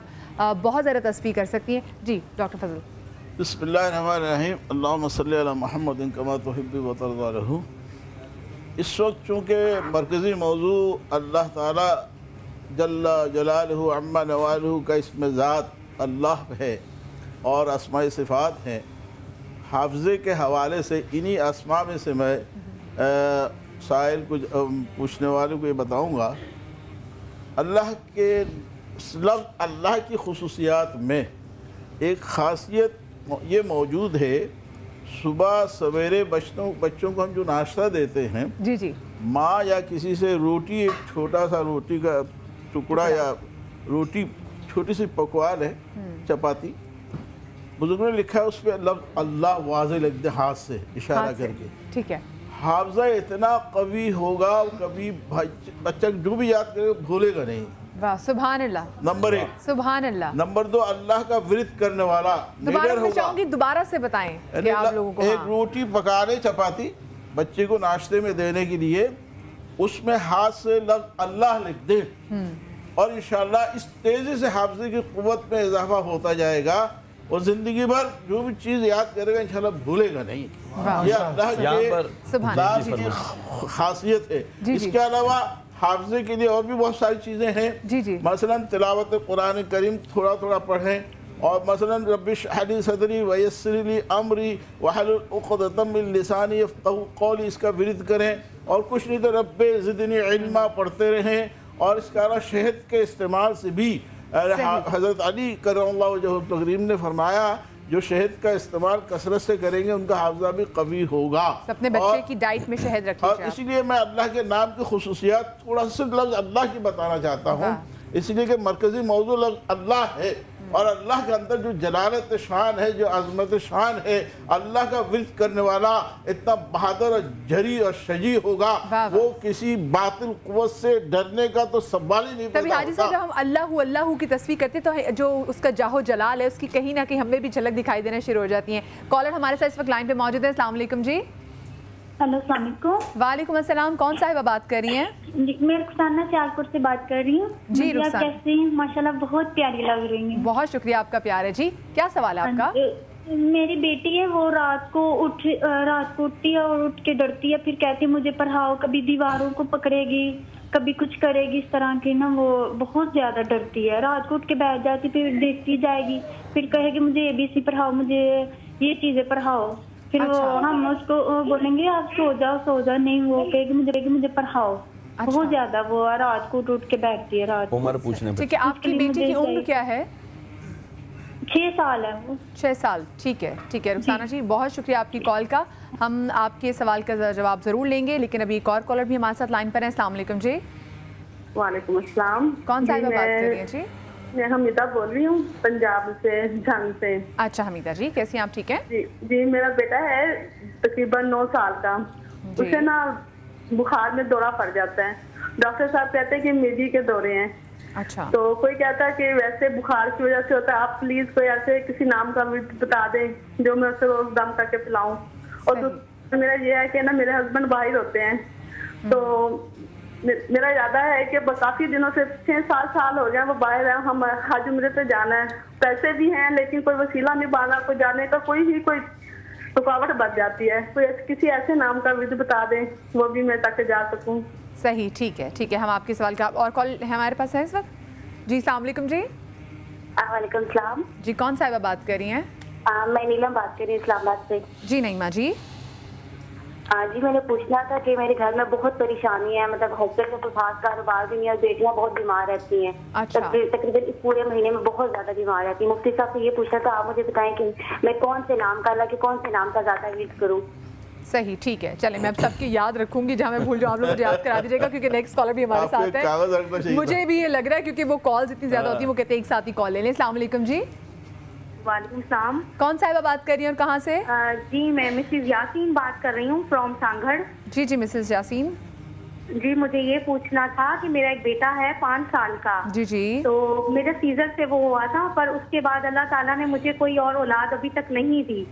بہت زیادہ تسبیح کر سکتی ہیں. جی ڈاکٹر فضل. بسم اللہ الرحمن الرحیم. اللہم صلی علی محمد کما تحب و ترضی عنہ. اس وقت چونکہ مرکزی موضوع اللہ تعالی جل جلالہ عما نوالہ کا اسم ذات اللہ ہے اور اسماء صفات ہیں، حافظے کے حوالے سے انہی اسماء میں سے میں سائل کو پوچھنے والوں کو یہ بتاؤں گا. اللہ کے لفظ اللہ کی خصوصیات میں ایک خاصیت یہ موجود ہے. صبح سویرے بچوں کو ہم جو ناشتہ دیتے ہیں، جی ماں یا کسی سے روٹی، ایک چھوٹا سا روٹی کا ٹکڑا یا روٹی چھوٹی سی پکوان ہے چپاتی، بزرگوں نے لکھا ہے اس پہ لفظ اللہ واضح لکھ دے ہاتھ سے اشارہ کر کے. ٹھیک ہے. حافظہ اتنا قوی ہوگا کبھی بچہ جو بھی یاد کرے بھولے گا نہیں. واہ سبحان اللہ. نمبر 1. سبحان اللہ. نمبر 2 اللہ کا ورد کرنے والا دوبارہ میں چاہوں گی دوبارہ سے بتائیں کہ آپ لوگوں کو. ایک روٹی پکانے چپاتی بچے کو ناشتے میں دینے کے لیے اس میں ہاتھ سے لفظ اللہ لکھ دیں اور انشاءاللہ اس تیزی سے حافظے کی قوت میں اضافہ ہوتا جائے گا اور زندگی بھر جو بھی چیز یاد کرے گا انشاءاللہ بھولے گا نہیں. یہ اللہ کی خاصیت ہے. اس کے علاوہ حافظے کے لیے اور بھی بہت ساری چیزیں ہیں. مثلا تلاوت قرآن کریم تھوڑا تھوڑا پڑھیں، اور مثلا رب اشرح لی صدری ویسر لی امری واحلل عقدۃ من لسانی یفقہوا قولی، اس کا ورد کریں. اور کچھ نہیں تو رب زدنی علما پڑھتے رہیں. اور اس کا علاوہ شہد کے استعمال سے بھی حضرت علی کرم اللہ وجہہ تکریم نے فرمایا جو شہد کا استعمال کثرت سے کریں گے ان کا حافظہ بھی قوی ہوگا. اپنے بچے کی ڈائٹ میں شہد رکھیں. اور اسی لیے میں اللہ کے نام کی خصوصیات تھوڑا صرف لفظ اللہ کی بتانا چاہتا ہوں، اس لیے کہ مرکزی موضوع لفظ اللہ ہے اور اللہ کے اندر جو جلالت شان ہے، جو عظمت شان ہے، اللہ کا ورد کرنے والا اتنا بہادر اور جری اور شجی ہوگا، وہ کسی باطل قوت سے ڈرنے کا تو سوال ہی نہیں تبھی حاجی صاحب جب ہم اللہ کی تصویر کرتے تو جو اس کا جاہ و جلال ہے اس کی کہیں نہ کہیں ہمیں بھی جھلک دکھائی دینا شروع ہو جاتی ہیں. کالر ہمارے ساتھ اس وقت لائن پہ موجود ہے. السلام علیکم جی. ہلو السلام علیکم. وعلیکم السلام. کون صاحبہ بات کر رہی ہیں؟ میں رخسانہ سیالکوٹ سے بات کر رہی ہوں. جی رخسانہ کیسے ہیں؟ ماشاءاللہ بہت پیاری لگ رہی ہیں. بہت شکریہ آپ کا پیار ہے جی. کیا سوال ہے آپ کا؟ میری بیٹی ہے، وہ رات کو اٹھتی ہے اور اٹھ کے ڈرتی ہے، پھر کہتی ہے مجھے پڑھاؤ، کبھی دیواروں کو پکڑے گی، کبھی کچھ کرے گی، اس طرح کی نا وہ بہت زیادہ ڈرتی ہے. رات کو اٹھ کے بیٹھ جاتی، پھر دیکھتی جائے گی، پھر کہے گی مجھے ABC پڑھاؤ، مجھے یہ چیزیں پڑھاؤ. پھر ہم اس کو بولیں گے آپ سو جاؤ، نہیں وہ کہے گی مجھے پڑھاؤ. بہت زیادہ وہ رات کو اٹھ کے بیٹھتی ہے. رات عمر پوچھنے ٹھیک ہے. آپ کی بیٹی کی عمر کیا ہے؟ 6 سال ہے وہ. 6 سال. ٹھیک ہے رخسانہ جی، بہت شکریہ آپ کی کال کا. ہم آپ کے سوال کا جواب ضرور لیں گے، لیکن ابھی ایک اور کالر بھی ہمارے ساتھ لائن پر ہیں. السلام علیکم جی. وعلیکم السلام. کون صاحبہ بات کر رہی ہیں جی؟ میں حمیدہ بول رہی ہوں پنجاب سے، جھنگ سے. اچھا حمیدہ جی، کیسی ہیں آپ؟ ٹھیک ہے جی. میرا بیٹا ہے تقریباً 9 سال کا. اسے نا بخار میں دورہ پڑ جاتا ہے. ڈاکٹر صاحب کہتے ہیں کہ میدی کے دورے ہیں. اچھا. تو کوئی کہتا ہے کہ ویسے بخار کی وجہ سے ہوتا ہے، آپ پلیز کوئی ایسے کسی نام کا بتا دیں جو میں اسے روز دم کر کے پلاؤں. اور میرا یہ ہے کہ نا میرے ہسبینڈ باہر ہوتے ہیں، تو میرا ارادہ ہے کہ کافی دنوں سے 6-7 سال ہو گئے وہ باہر ہیں. ہم حج عمرے پہ جانا ہے، پیسے بھی ہیں لیکن کوئی وسیلہ نہیں بانا، کوئی جانے کا کوئی رکاوٹ بچ جاتی ہے. کوئی کسی ایسے نام کا ورد بتا دیں وہ بھی میں تک جا سکوں. صحیح. ٹھیک ہے ہم آپ کے سوال کا اور کال ہمارے پاس ہے اس وقت. جی السلام علیکم جی. وعلیکم السلام جی. کون صاحبہ بات کر رہی ہیں؟ میں نیلم بات کر رہی ہوں اسلام آباد سے. جی نیما جی. جی میں نے پوچھنا تھا کہ میرے گھر میں بہت پریشانی ہے، مطلب ہسبینڈ کا تو خاص کاروبار بھی نہیں ہے، بیٹیاں بہت بیمار رہتی ہیں. تقریباً اس پورے مہینے میں بہت زیادہ بیمار رہتی ہیں. مفتی صاحب سے یہ پوچھنا تھا، آپ مجھے بتائیں کہ میں کون سے نام کا اللہ کے کون سے نام کا زیادہ یوز کروں. صحیح. ٹھیک ہے چلیں میں اب سب کی یاد رکھوں گی، جہاں میں بھول جاؤں آپ لوگ مجھے یاد کرا دیجیے گا، کیونکہ نیکسٹ کالر بھی ہمارے ساتھ ہے. مجھے بھی یہ لگ رہا ہے کیونکہ وہ کالز اتنی زیادہ ہوتی ہیں، وہ کہتے ہیں ایک ساتھ ہی کال لے لیں. السلام علیکم جی. وعلیکم السلام. کون صاحبہ بات کر رہی ہیں اور کہاں سے؟ جی میں مسز یاسین بات کر رہی ہوں فرام سانگھڑ. جی مسز یاسین. جی مجھے یہ پوچھنا تھا کہ میرا ایک بیٹا ہے 5 سال کا. جی. تو میرے سیزر سے وہ ہوا تھا، پر اس کے بعد اللہ تعالیٰ نے مجھے کوئی اور اولاد ابھی تک نہیں دی.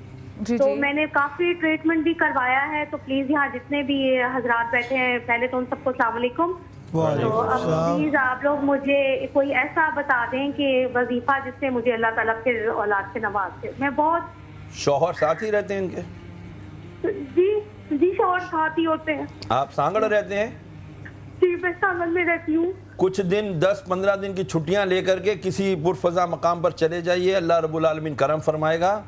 تو میں نے کافی ٹریٹمنٹ بھی کروایا ہے. تو پلیز یہاں جتنے بھی حضرات بیٹھے ہیں، پہلے تو ان سب کو السلام علیکم. تو اب پلیز آپ لوگ مجھے کوئی ایسا بتا دیں کہ وظیفہ جس سے مجھے اللہ تعالیٰ کے اولاد سے نواز دے. میں بہت. شوہر ساتھ ہی رہتے ہیں ان کے؟ جی شوہر ساتھ ہی ہوتے ہیں. آپ سانگڑ رہتے ہیں؟ جی میں سانگڑ میں رہتی ہوں. کچھ دن 10-15 دن کی چھٹیاں لے کر کے کسی پرفضا مقام پر چلے جائیے، اللہ رب العالمین کرم فرمائے گا.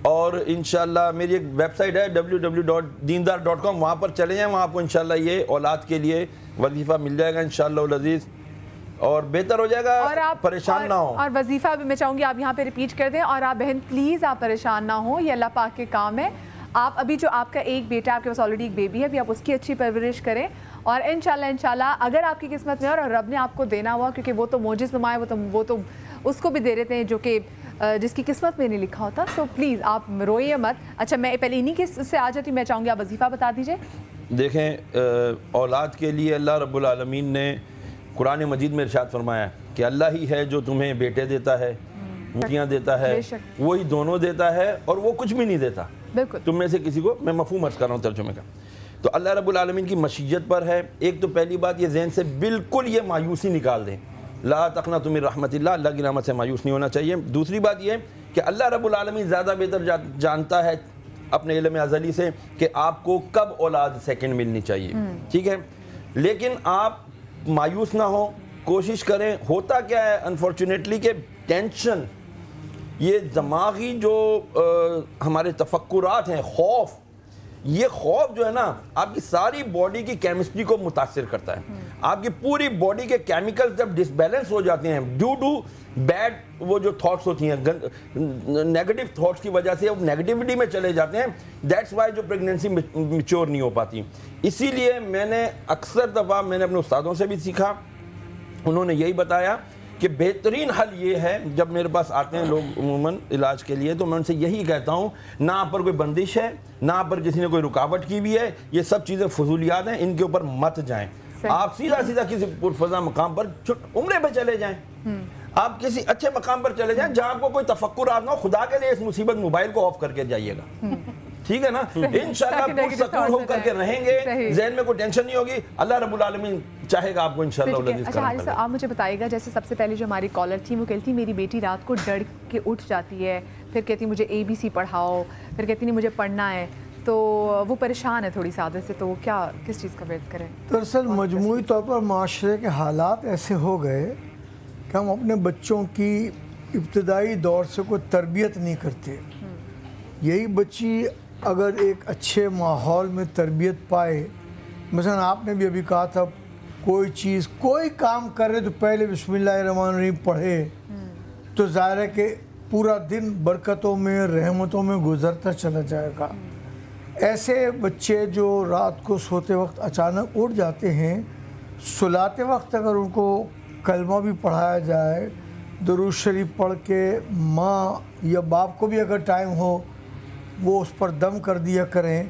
اور انشاءاللہ میری ایک ویب سائٹ ہے www.deendar.com، وہاں پر چلے جائیں، وہاں آپ کو انشاءاللہ یہ اولاد کے لیے وظیفہ مل جائے گا انشاءاللہ العزیز، اور بہتر ہو جائے گا. اور آپ پریشان نہ ہوں. اور وظیفہ بھی میں چاہوں گی آپ یہاں پہ ریپیٹ کر دیں. اور آپ بہن پلیز آپ پریشان نہ ہوں، یہ اللہ پاک کے کام ہے. آپ ابھی جو آپ کا ایک بیٹا، آپ کے پاس آلریڈی ایک بیبی ہے، ابھی آپ اس کی اچھی پرورش کریں، اور انشاءاللہ اگر آپ کی قسمت میں اور رب نے آپ کو دینا ہوا، کیونکہ وہ تو موجز نما ہے، وہ تو اس کو بھی دے دیتے ہیں جو کہ جس کی قسمت میں نہیں لکھا ہوتا. سو پلیز آپ روئیے مت. اچھا میں پہلے انہی کے سے آ جاتی ہوں، میں چاہوں گی آپ وظیفہ بتا دیجئے. دیکھیں اولاد کے لیے اللہ رب العالمین نے قرآن مجید میں ارشاد فرمایا کہ اللہ ہی ہے جو تمہیں بیٹے دیتا ہے، بیٹیاں دیتا ہے، وہی دونوں دیتا ہے، اور وہ کچھ بھی نہیں دیتا بالکل تم میں سے کسی کو. میں مفہوم عرض کر رہا ہوں ترجمے کا. تو اللہ رب العالمین کی مشیت پر ہے. ایک تو پہلی بات یہ ذہن سے بالکل یہ مایوسی نکال دیں، لا تقنطوا من رحمت اللہ، اللہ کی رحمت سے مایوس نہیں ہونا چاہیے. دوسری بات یہ کہ اللہ رب العالمین زیادہ بہتر جانتا ہے اپنے علم ازلی سے کہ آپ کو کب اولاد سیکنڈ ملنی چاہیے. ٹھیک ہے، لیکن آپ مایوس نہ ہو، کوشش کریں. ہوتا کیا ہے انفارچونیٹلی کہ ٹینشن، یہ دماغی جو ہمارے تفکرات ہیں، خوف، یہ خوف جو ہے نا آپ کی ساری باڈی کی کیمسٹری کو متاثر کرتا ہے. آپ کی پوری باڈی کے کیمیکل جب ڈس بیلنس ہو جاتے ہیں ڈیو ٹو بیڈ وہ جو تھاٹس ہوتی ہیں، نیگیٹو تھاٹس کی وجہ سے وہ نیگیٹیوٹی میں چلے جاتے ہیں. دیٹس وائی جو پریگنینسی میچور نہیں ہو پاتی. اسی لیے میں نے اکثر دفعہ میں نے اپنے استادوں سے بھی سیکھا، انہوں نے یہی بتایا کہ کہ بہترین حل یہ ہے، جب میرے پاس آتے ہیں لوگ عموماً علاج کے لیے تو میں ان سے یہی کہتا ہوں، نہ آپ پر کوئی بندش ہے، نہ آپ پر کسی نے کوئی رکاوٹ کی ہوئی ہے، یہ سب چیزیں فضولیات ہیں، ان کے اوپر مت جائیں. آپ سیدھا کسی پرفضا مقام پر عمرے پہ چلے جائیں، آپ کسی اچھے مقام پر چلے جائیں جہاں آپ کو کوئی تفکرات نہ ہو. خدا کے لیے اس مصیبت موبائل کو آف کر کے جائیے گا، ٹھیک ہے نا؟ انشاءاللہ پرسکون ہو کر کے رہیں گے، ذہن میں کوئی ٹینشن نہیں ہوگی. اللہ رب العالمین چاہے گا آپ کو انشاءاللہ العزیز کرم کرے. اچھا آپ مجھے بتائیے گا، جیسے سب سے پہلے جو ہماری کالر تھی وہ کہتی میری بیٹی رات کو ڈر کے اٹھ جاتی ہے، پھر کہتی مجھے ABC پڑھاؤ، پھر کہتی نہیں مجھے پڑھنا ہے، تو وہ پریشان ہے تھوڑی سی عادت سے، تو وہ کیا کس چیز کا ویٹ کریں؟ دراصل مجموعی طور پر معاشرے کے حالات ایسے ہو گئے کہ ہم اپنے بچوں کی ابتدائی دور سے کوئی تربیت نہیں کرتے. یہی بچی اگر ایک اچھے ماحول میں تربیت پائے، مثلا آپ نے بھی ابھی کہا تھا کوئی چیز کوئی کام کر رہے تو پہلے بسم اللہ الرحمن الرحیم پڑھے، تو ظاہر ہے کہ پورا دن برکتوں میں رحمتوں میں گزرتا چلا جائے گا. ایسے بچے جو رات کو سوتے وقت اچانک اٹھ جاتے ہیں، سلاتے وقت اگر ان کو کلمہ بھی پڑھایا جائے، درود شریف پڑھ کے ماں یا باپ کو بھی اگر ٹائم ہو وہ اس پر دم کر دیا کریں،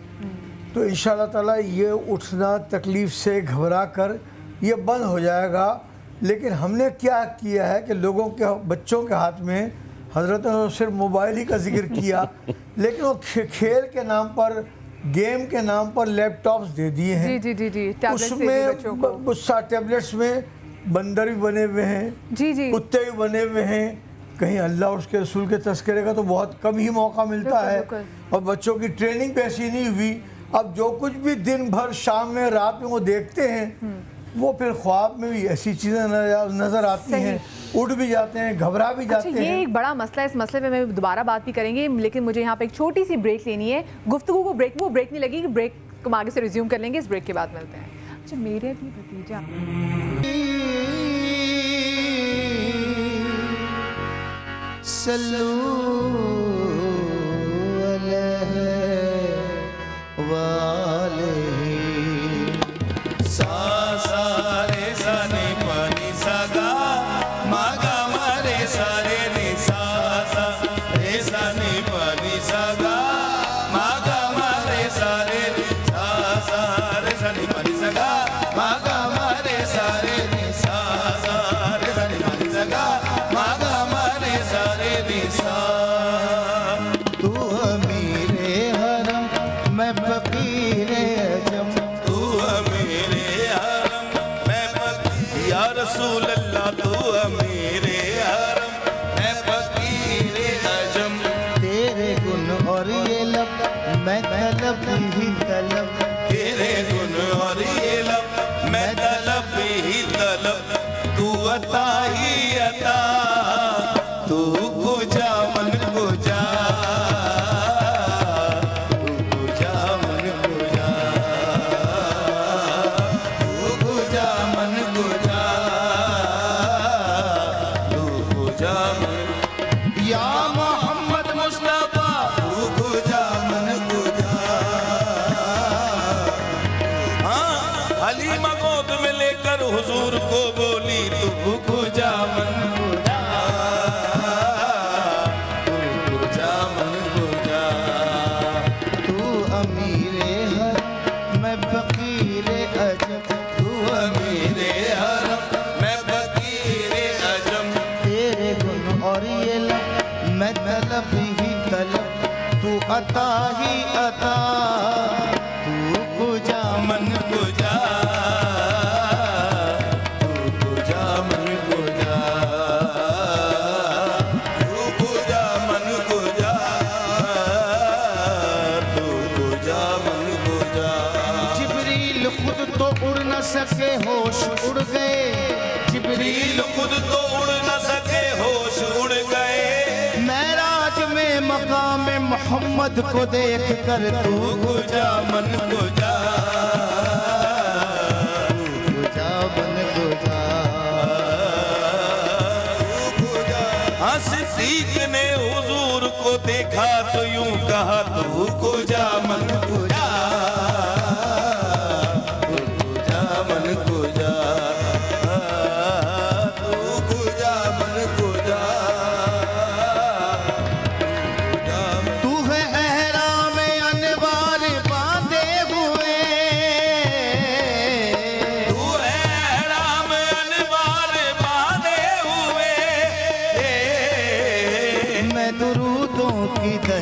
تو انشاءاللہ تعالیٰ یہ اٹھنا تکلیف سے گھبرا کر یہ بند ہو جائے گا. لیکن ہم نے کیا کیا ہے کہ لوگوں کے بچوں کے ہاتھ میں حضرت نے صرف موبائل ہی کا ذکر کیا، لیکن وہ کھیل کے نام پر، گیم کے نام پر لیپ ٹاپس دے دیے ہیں. اس میں ٹیبلٹس میں بندر بھی بنے ہوئے ہیں، کتے بھی بنے ہوئے ہیں. کہیں اللہ اور اس کے رسول کے تذکرے کا تو بہت کم ہی موقع ملتا ہے، اور بچوں کی ٹریننگ بھی ایسی نہیں ہوئی. اب جو کچھ بھی دن بھر شام میں رات میں وہ دیکھتے ہیں، وہ پھر خواب میں بھی ایسی چیزیں نظر آتی ہیں، اٹھ بھی جاتے ہیں، گھبرا بھی جاتے ہیں. یہ ایک بڑا مسئلہ ہے، اس مسئلے پہ میں دوبارہ بات بھی کریں گے، لیکن مجھے یہاں پہ ایک چھوٹی سی بریک لینی ہے. گفتگو کو بریک نہیں لگی، بریک کو ہم آگے سے ریزیوم کر لیں گے، اس بریک کے بعد ملتے ہیں. اچھا میرے بھی بھتیجا صلو علیہ وآلہ سا سا رے سا نی پا نی سا گا ما گا ما رے سا رے نی سا سا رے سا نی پا نی سا گا ما گا ما رے سا رے نی سا سا رے سا نی پا نی سا گا ما گا ما رے سا رے نی سا سا رے سا نی پا نی سا گا ما گا ما رے سا رے نی سا. تو امیر حرم میں فقیر عجم، تو امیر حرم میں فقیر، یا رسول اللہ تو امیر حرم میں فقیر عجم. تیرے گن اور یہ لب میں طلب ہی طلب، تیرے گن اور یہ لب میں طلب ہی طلب. تو عطا ہی عطا، تو کجا من کجا، تو کجا من کجا، تو کجا من کجا، تو کجا من، یا محمد مصطفیٰ تو کجا من کجا. ہاں حلیمہ گود میں لے کر حضور کو بولی تو کجا من کجا، تو کجا من کجا. تو امیر حرم میں فقیر عجم، تو امیر حرم میں فقیر عجم. تیرے گن اور یہ لب میں طلب ہی طلب، تو عطا ہی عطا، تو کجا من کجا، تو کجا من کجا، تو کجا من کجا، تو کجا من کجا. جبریل خود تو اڑ نہ سکے ہوش اڑ گئے، جبریل خود تو اڑ نہ سکے ہوش اڑ گئے. معراج میں مقام محمد کو دیکھ کر تو کجا من کجا، تو کجا من کجا، تو کجا. ہاں صدیق نے حضور کو دیکھا تو یوں کہا تو کجا من کجا، تو کجا من کجا، تو کجا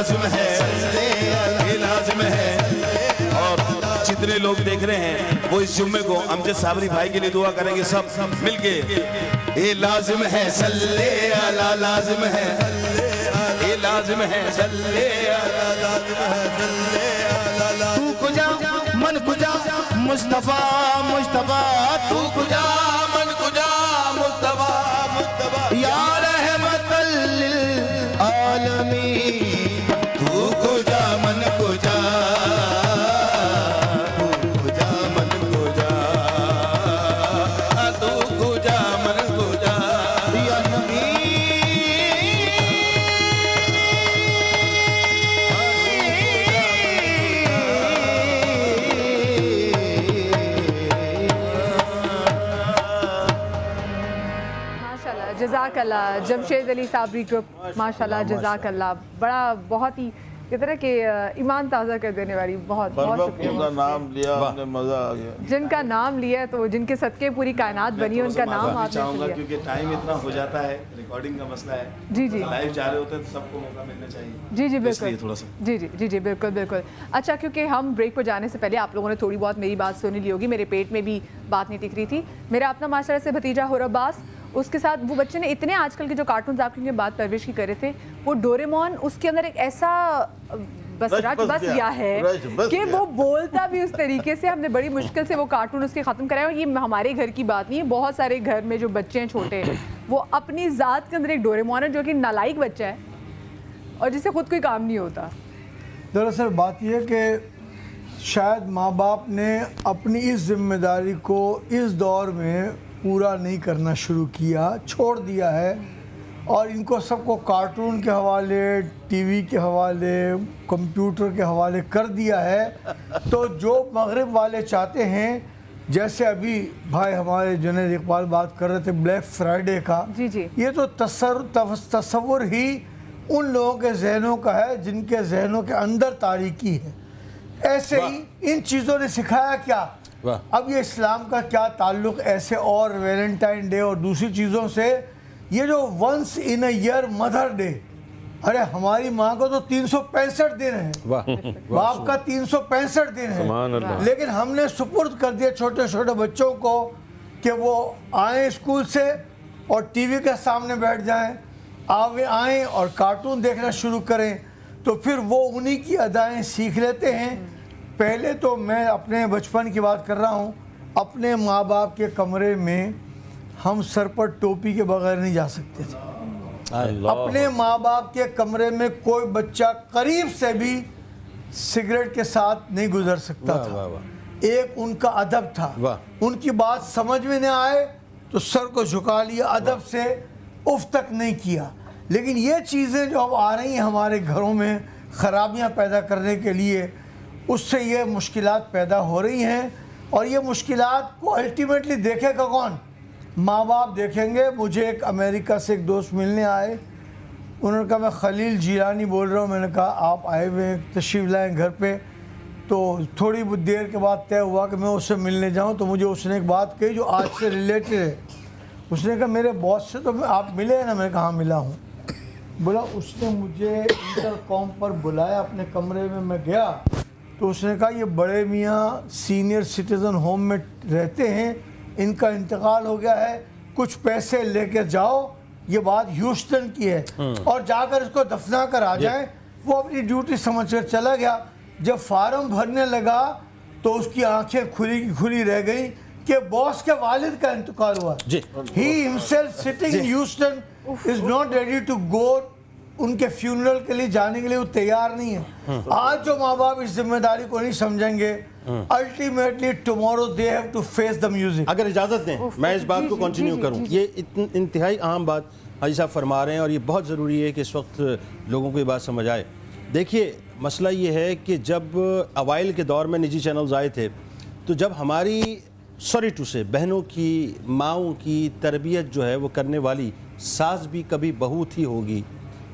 لازم ہے، یہ لازم ہے. اور جتنے لوگ دیکھ رہے ہیں وہ اس جمعے کو امجد صابری بھائی کے لیے دعا کریں گے سب مل کے. یہ لازم ہے صلی اللہ، لازم ہے یہ لازم ہے صلی اللہ، لازم ہے صلی اللہ. تو کجا من کجا مصطفیٰ مصطفیٰ، تو کجا من کجا مصطفیٰ مصطفیٰ، یا رحمت للعالمین. تو کجا من کجا، جزاک اللہ. جمشید علی صابری گروپ ماشاءاللہ جزاک اللہ. بڑا بہت ہی کہتے ہیں کہ ایمان تازہ کر دینے والی بہت بہت شکریہ. ان کا نام لیا ہم نے مزہ آ گیا. جن کا نام لیا تو جن کے صدقے پوری کائنات بنی ہے ان کا نام آپ نے چاہوں گا لیا. کیونکہ ٹائم اتنا ہو جاتا ہے، ریکارڈنگ کا مسئلہ ہے. جی جی لائیو جا رہے ہوتے ہیں تو سب کو موقع ملنا چاہیے. جی جی اس لیے بالکل تھوڑا سا جی جی جی جی بالکل بالکل. اچھا کیونکہ ہم بریک پر جانے سے پہلے آپ لوگوں نے تھوڑی بہت میری بات سنی لی ہوگی. میرے پیٹ میں بھی بات نہیں ٹک رہی تھی. میرا اپنا ماشاءاللہ سے بھتیجا حور عباس، اس کے ساتھ وہ بچے نے اتنے آج کل کے جو کارٹونز آپ کی بات پرویش کی کر رہے تھے، وہ ڈوریمون اس کے اندر ایک ایسا بس گیا ہے کہ وہ بولتا بھی اس طریقے سے. ہم نے بڑی مشکل سے وہ کارٹون اس کے ختم کرائے. اور یہ ہمارے گھر کی بات نہیں ہے، بہت سارے گھر میں جو بچے ہیں چھوٹے وہ اپنی ذات کے اندر ایک ڈوریمون ہے جو کہ نالائق بچہ ہے اور جسے خود کوئی کام نہیں ہوتا. دراصل بات یہ ہے کہ شاید ماں باپ نے اپنی اس ذمہ داری کو اس دور میں پورا نہیں کرنا شروع کیا، چھوڑ دیا ہے. اور ان کو سب کو کارٹون کے حوالے، ٹی وی کے حوالے، کمپیوٹر کے حوالے کر دیا ہے. تو جو مغرب والے چاہتے ہیں، جیسے ابھی بھائی ہمارے جنید اقبال بات کر رہے تھے بلیک فرائیڈے کا، جی جی یہ تو تصور ہی ان لوگوں کے ذہنوں کا ہے جن کے ذہنوں کے اندر تاریکی ہے. ایسے ہی ان چیزوں نے سکھایا کیا؟ اب یہ اسلام کا کیا تعلق ایسے اور ویلنٹائن ڈے اور دوسری چیزوں سے؟ یہ جو once in a year mother day, ارے ہماری ماں کو تو 365 دن ہے، باپ کا 365 دن ہے، لیکن ہم نے سپرد کر دیا چھوٹے چھوٹے بچوں کو کہ وہ آئیں اسکول سے اور ٹی وی کے سامنے بیٹھ جائیں، آئیں اور کارٹون دیکھنا شروع کریں. تو پھر وہ انہی کی ادائیں سیکھ لیتے ہیں. پہلے تو میں اپنے بچپن کی بات کر رہا ہوں، اپنے ماں باپ کے کمرے میں ہم سر پر ٹوپی کے بغیر نہیں جا سکتے تھے. اپنے ماں باپ کے کمرے میں کوئی بچہ قریب سے بھی سگریٹ کے ساتھ نہیں گزر سکتا تھا. ایک ان کا ادب تھا. ان کی بات سمجھ میں نہ آئے تو سر کو جھکا لیا، ادب سے اف تک نہیں کیا. لیکن یہ چیزیں جو اب آ رہی ہیں ہمارے گھروں میں خرابیاں پیدا کرنے کے لیے، اس سے یہ مشکلات پیدا ہو رہی ہیں. اور یہ مشکلات کو الٹیمیٹلی دیکھے گا کون؟ ماں باپ دیکھیں گے. مجھے ایک امریکہ سے ایک دوست ملنے آئے، انہوں نے کہا میں خلیل جیلانی بول رہا ہوں. میں نے کہا آپ آئے ہوئے ہیں، تشریف لائیں گھر پہ. تو تھوڑی بہت دیر کے بعد طے ہوا کہ میں اس سے ملنے جاؤں. تو مجھے اس نے ایک بات کہی جو آج سے ریلیٹڈ ہے. اس نے کہا میرے باس سے تو آپ ملے ہیں نا؟ میں نے کہا ہاں ملا ہوں. بولا اس نے مجھے انٹر کام پر بلایا اپنے کمرے میں. میں گیا تو اس نے کہا یہ بڑے میاں سینئر سٹیزن ہوم میں رہتے ہیں، ان کا انتقال ہو گیا ہے، کچھ پیسے لے کے جاؤ. یہ بات ہیوسٹن کی ہے، اور جا کر اس کو دفنا کر آ جائیں. وہ اپنی ڈیوٹی سمجھ کر چلا گیا. جب فارم بھرنے لگا تو اس کی آنکھیں کھلی رہ گئیں کہ باس کے والد کا انتقال ہوا. He himself sitting in Houston is not ready to go. ان کے فیونرل کے لیے جانے کے لیے وہ تیار نہیں ہے. آج جو ماں باپ اس ذمہ داری کو نہیں سمجھیں گے، ultimately tomorrow they have to face the music. اگر اجازت دیں میں اس بات کو کنٹینیو کروں. یہ انتہائی اہم بات حاجی صاحب فرما رہے ہیں اور یہ بہت ضروری ہے کہ اس وقت لوگوں کو یہ بات سمجھ آئے. دیکھیے مسئلہ یہ ہے کہ جب اوائل کے دور میں نجی چینلز آئے تھے تو جب ہماری ٹو سے بہنوں کی ماؤں کی تربیت جو ہے وہ کرنے والی ساس بھی کبھی بہو تھی ہوگی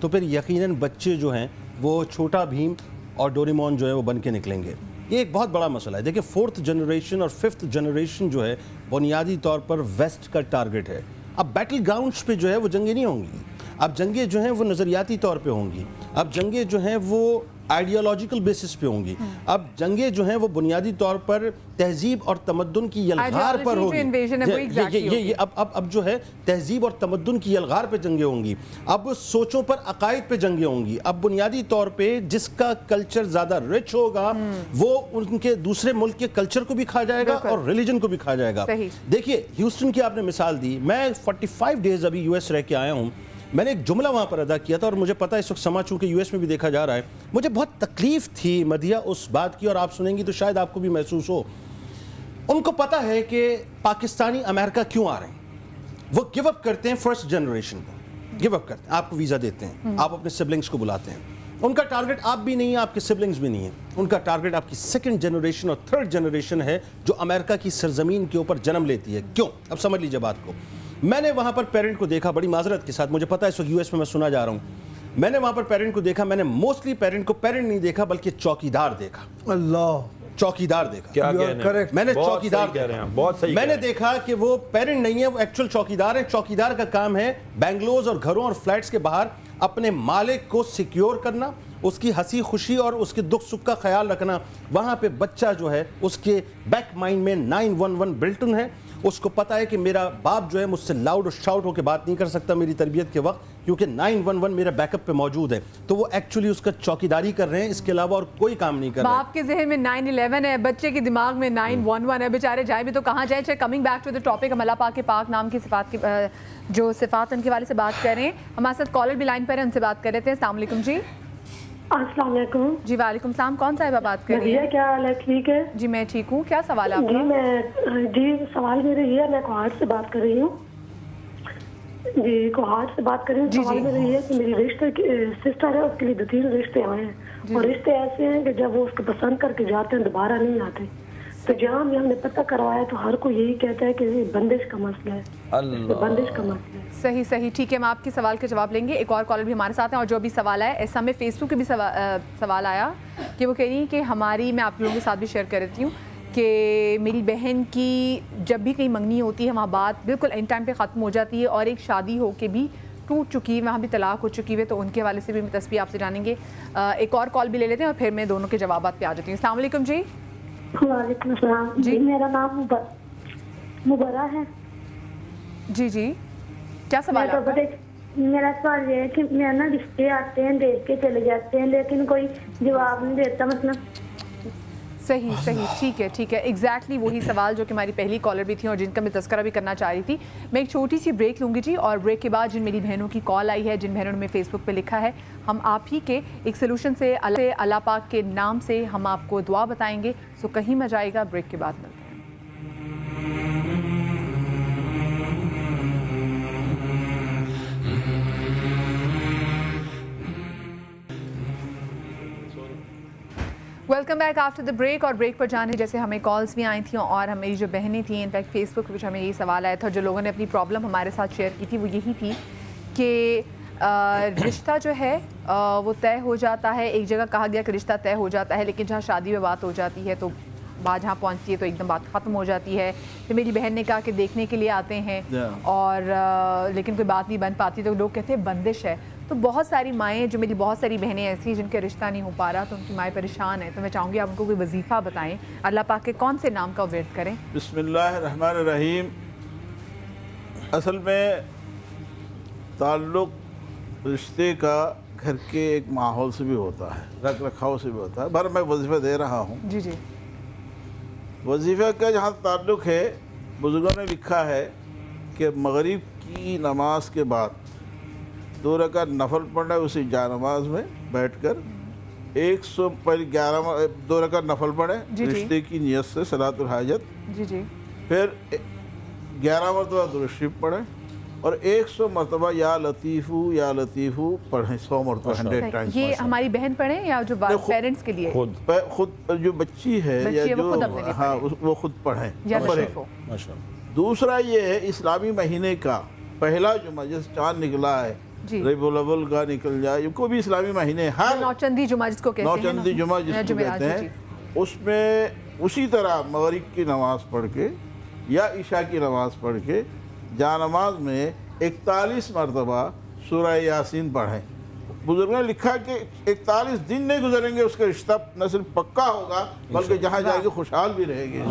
تو پھر یقیناً بچے جو ہیں وہ چھوٹا بھیم اور ڈوریمون جو ہے وہ بن کے نکلیں گے. یہ ایک بہت بڑا مسئلہ ہے. دیکھیں 4th جنریشن اور 5th جنریشن جو ہے بنیادی طور پر ویسٹ کا ٹارگٹ ہے. اب بیٹل گراؤنڈز پہ جو ہے وہ جنگیں نہیں ہوں گی، اب جنگیں جو ہیں وہ نظریاتی طور پہ ہوں گی، اب جنگیں جو ہیں وہ آئیڈیالوجیکل بیسس پہ ہوں گی، اب جنگیں جو ہیں وہ بنیادی طور پر تہذیب اور تمدن کی یلغار پر ہوگی۔ اب جو ہے تہذیب اور تمدن کی یلغار پہ جنگیں ہوں گی، اب سوچوں پر عقائد پہ جنگیں ہوں گی، اب بنیادی طور پہ جس کا کلچر زیادہ رچ ہوگا وہ ان کے دوسرے ملک کے کلچر کو بھی کھا جائے گا اور ریلیجن کو بھی کھا جائے گا۔ دیکھیے ہیوسٹن کی آپ نے مثال دی، میں 45 ڈیز ابھی یو ایس رہ کے آیا ہوں، میں نے ایک جملہ وہاں پر ادا کیا تھا اور مجھے پتا اس وقت سما چونکہ یو ایس میں بھی دیکھا جا رہا ہے، مجھے بہت تکلیف تھی مدیہ اس بات کی، اور آپ سنیں گی تو شاید آپ کو بھی محسوس ہو۔ ان کو پتا ہے کہ پاکستانی امریکہ کیوں آ رہے ہیں، وہ گیو اپ کرتے ہیں فرسٹ جنریشن کو، گیو اپ کرتے ہیں، آپ کو ویزا دیتے ہیں، آپ اپنے سبلنگز کو بلاتے ہیں، ان کا ٹارگٹ آپ بھی نہیں ہے، آپ کے سبلنگز بھی نہیں ہیں، ان کا ٹارگٹ آپ کی سیکنڈ جنریشن اور تھرڈ جنریشن ہے جو امریکہ کی سرزمین کے اوپر جنم لیتی ہے۔ کیوں؟ اب سمجھ لیجئے بات کو۔ میں نے وہاں پر پیرنٹ کو دیکھا، بڑی معذرت کے ساتھ، مجھے پتا ہے اس وقت یو ایس میں سنا جا رہا ہوں، میں نے وہاں پر پیرنٹ کو دیکھا، میں نے موسٹلی پیرنٹ کو پیرنٹ نہیں دیکھا بلکہ چوکیدار دیکھا۔ اللہ، چوکیدار دیکھا، میں نے چوکیدار دیکھا، میں نے دیکھا کہ وہ پیرنٹ نہیں ہے، وہ ایکچول چوکیدار ہے۔ چوکیدار کا کام ہے بینگلوز اور گھروں اور فلیٹس کے باہر اپنے مالک کو سیکیور کرنا، اس کی ہنسی خوشی اور اس کے دکھ سکھ کا خیال رکھنا۔ وہاں پہ بچہ جو ہے اس کے بیک مائنڈ میں 911 بلٹن ہے، اس کو پتا ہے کہ میرا باپ جو ہے مجھ سے لاؤڈ اور شاؤٹ ہو کے بات نہیں کر سکتا میری تربیت کے وقت، کیونکہ 911 میرا بیک اپ پہ موجود ہے، تو وہ ایکچولی اس کا چوکیداری کر رہے ہیں، اس کے علاوہ اور کوئی کام نہیں کر رہے ہیں۔ باپ کے ذہن میں 911 ہے، بچے کے دماغ میں 911 ہے، بیچارے جائیں بھی تو کہاں جائیں۔ چاہے coming back to the topic, ہم اللہ پاک کے پاک نام کی صفات کی جو صفات ان کے والے سے بات کر رہے ہیں، ہمارے ساتھ کالر بھی لائن پر ہیں، ان سے بات کر لیتے ہیں۔ السلام علیکم جی۔ السلام علیکم جی۔ وعلیکم السلام، کون صاحبہ بات کر رہی ہیں؟ کیا حال ہے؟ ٹھیک ہے جی، میں ٹھیک ہوں، کیا سوال ہے آپ کا؟ جی سوال میرا یہ ہے، میں کوہاٹ سے بات کر رہی ہوں، جی کوہاٹ سے بات کر رہی ہوں۔ سوال میرا یہ ہے کہ میری رشتے کی سسٹر ہے، اس کے لیے 2-3 رشتے آئے ہیں، اور رشتے ایسے ہیں کہ جب وہ اس کو پسند کر کے جاتے ہیں دوبارہ نہیں آتے، تو جہاں بھی ہم نے پتہ کروایا تو ہر کوئی یہی کہتا ہے کہ یہ بندش کا مسئلہ ہے، بندش کا مسئلہ ہے۔ صحیح، ٹھیک ہے، ہم آپ کے سوال کے جواب لیں گے۔ ایک اور کالر بھی ہمارے ساتھ ہیں، اور جو بھی سوال ہے ایسا میں فیس بک پہ بھی سوال آیا کہ وہ کہہ رہی ہیں کہ ہماری، میں آپ لوگوں کے ساتھ بھی شیئر کر دیتی ہوں کہ میری بہن کی جب بھی کہیں منگنی ہوتی ہے وہاں بات بالکل اینڈ ٹائم پہ ختم ہو جاتی ہے، اور ایک شادی ہو کے بھی ٹوٹ چکی ہے، وہاں بھی طلاق ہو چکی ہے، تو ان کے حوالے سے بھی تصویر آپ سے جانیں گے۔ ایک اور کال بھی لے لیتے ہیں اور پھر میں دونوں کے جوابات پہ آ جاتی ہوں۔ السلام علیکم جی۔ وعلیکم السلام جی، میرا نام مبرہ ہے۔ جی، کیا سوال ہے؟ میرا سوال یہ ہے کہ میں نا رشتے آتے ہیں دیکھ کے چلے جاتے ہیں لیکن کوئی جواب نہیں دیتا، مطلب۔ صحیح، ٹھیک ہے، ایگزیکٹلی وہی سوال جو کہ ہماری پہلی کالر بھی تھی اور جن کا میں تذکرہ بھی کرنا چاہ رہی تھی۔ میں ایک چھوٹی سی بریک لوں گی جی، اور بریک کے بعد جن میری بہنوں کی کال آئی ہے، جن بہنوں نے فیس بک پہ لکھا ہے، ہم آپ ہی کے ایک سلوشن سے اللہ پاک کے نام سے ہم آپ کو دعا بتائیں گے، سو کہیں مت جائے گا، بریک کے بعد ملتے ہیں۔ Welcome back after the break, اور بریک پر جانے جیسے ہمیں کالز بھی آئی تھیں اور ہمیری جو بہنیں تھیں، انفیکٹ فیس بک پہ ہمیں یہی سوال آیا تھا، جو لوگوں نے اپنی پرابلم ہمارے ساتھ شیئر کی تھی وہ یہی تھی کہ رشتہ جو ہے وہ طے ہو جاتا ہے، ایک جگہ کہا گیا کہ رشتہ طے ہو جاتا ہے، لیکن جہاں شادی میں بات ہو جاتی ہے تو بات جہاں پہنچتی ہے تو ایک دم بات ختم ہو جاتی ہے۔ تو میری بہن نے کہا کہ دیکھنے کے لیے آتے ہیں اور لیکن کوئی بات نہیں بن پاتی، تو لوگ کہتے ہیں بندش ہے۔ تو بہت ساری مائیں، جو میری بہت ساری بہنیں ایسی جن کے رشتہ نہیں ہو پا رہا، تو ان کی مائیں پریشان ہیں، تو میں چاہوں گی آپ ان کو کوئی وظیفہ بتائیں، اللہ پاک کے کون سے نام کا ورد کریں؟ بسم اللہ الرحمن الرحیم۔ اصل میں تعلق رشتے کا گھر کے ایک ماحول سے بھی ہوتا ہے، رکھ رکھاؤ سے بھی ہوتا ہے۔ بھر میں وظیفہ دے رہا ہوں۔ جی وظیفہ کا جہاں تعلق ہے، بزرگوں نے لکھا ہے کہ مغرب کی نماز کے بعد 2 رکعت نفل پڑھنا ہے، اسی جا نماز میں بیٹھ کر 2 رکعت نفل پڑھیں رشتے کی نیت سے، صلاۃ الحاجت، پھر 11 مرتبہ درود شریف پڑھیں، اور 100 مرتبہ یا لطیفو یا لطیفو پڑھیں، 100 مرتبہ 100 ٹائمز۔ یہ ہماری بہن پڑھیں یا جو پیرنٹس کے لیے؟ خود جو بچی ہے یا جو ہاں وہ خود پڑھیں۔ دوسرا یہ ہے اسلامی مہینے کا پہلا جمعہ، جیسے چاند نکلا ہے، ربیع الاول کا نکل جائے، کوئی بھی اسلامی مہینے، ہر نوچندی جمعہ جس کو کہتے ہیں، نوچندی جمعہ جس کو کہتے ہیں، اس میں اسی طرح مغرب کی نماز پڑھ کے یا عشاء کی نماز پڑھ کے جانماز میں 41 مرتبہ سورہ یاسین پڑھیں. بزرگوں نے لکھا کہ 41 دن نہیں گزریں گے اس کا رشتہ نہ صرف پکا ہوگا بلکہ جہاں جائے گی خوشحال بھی رہے گی.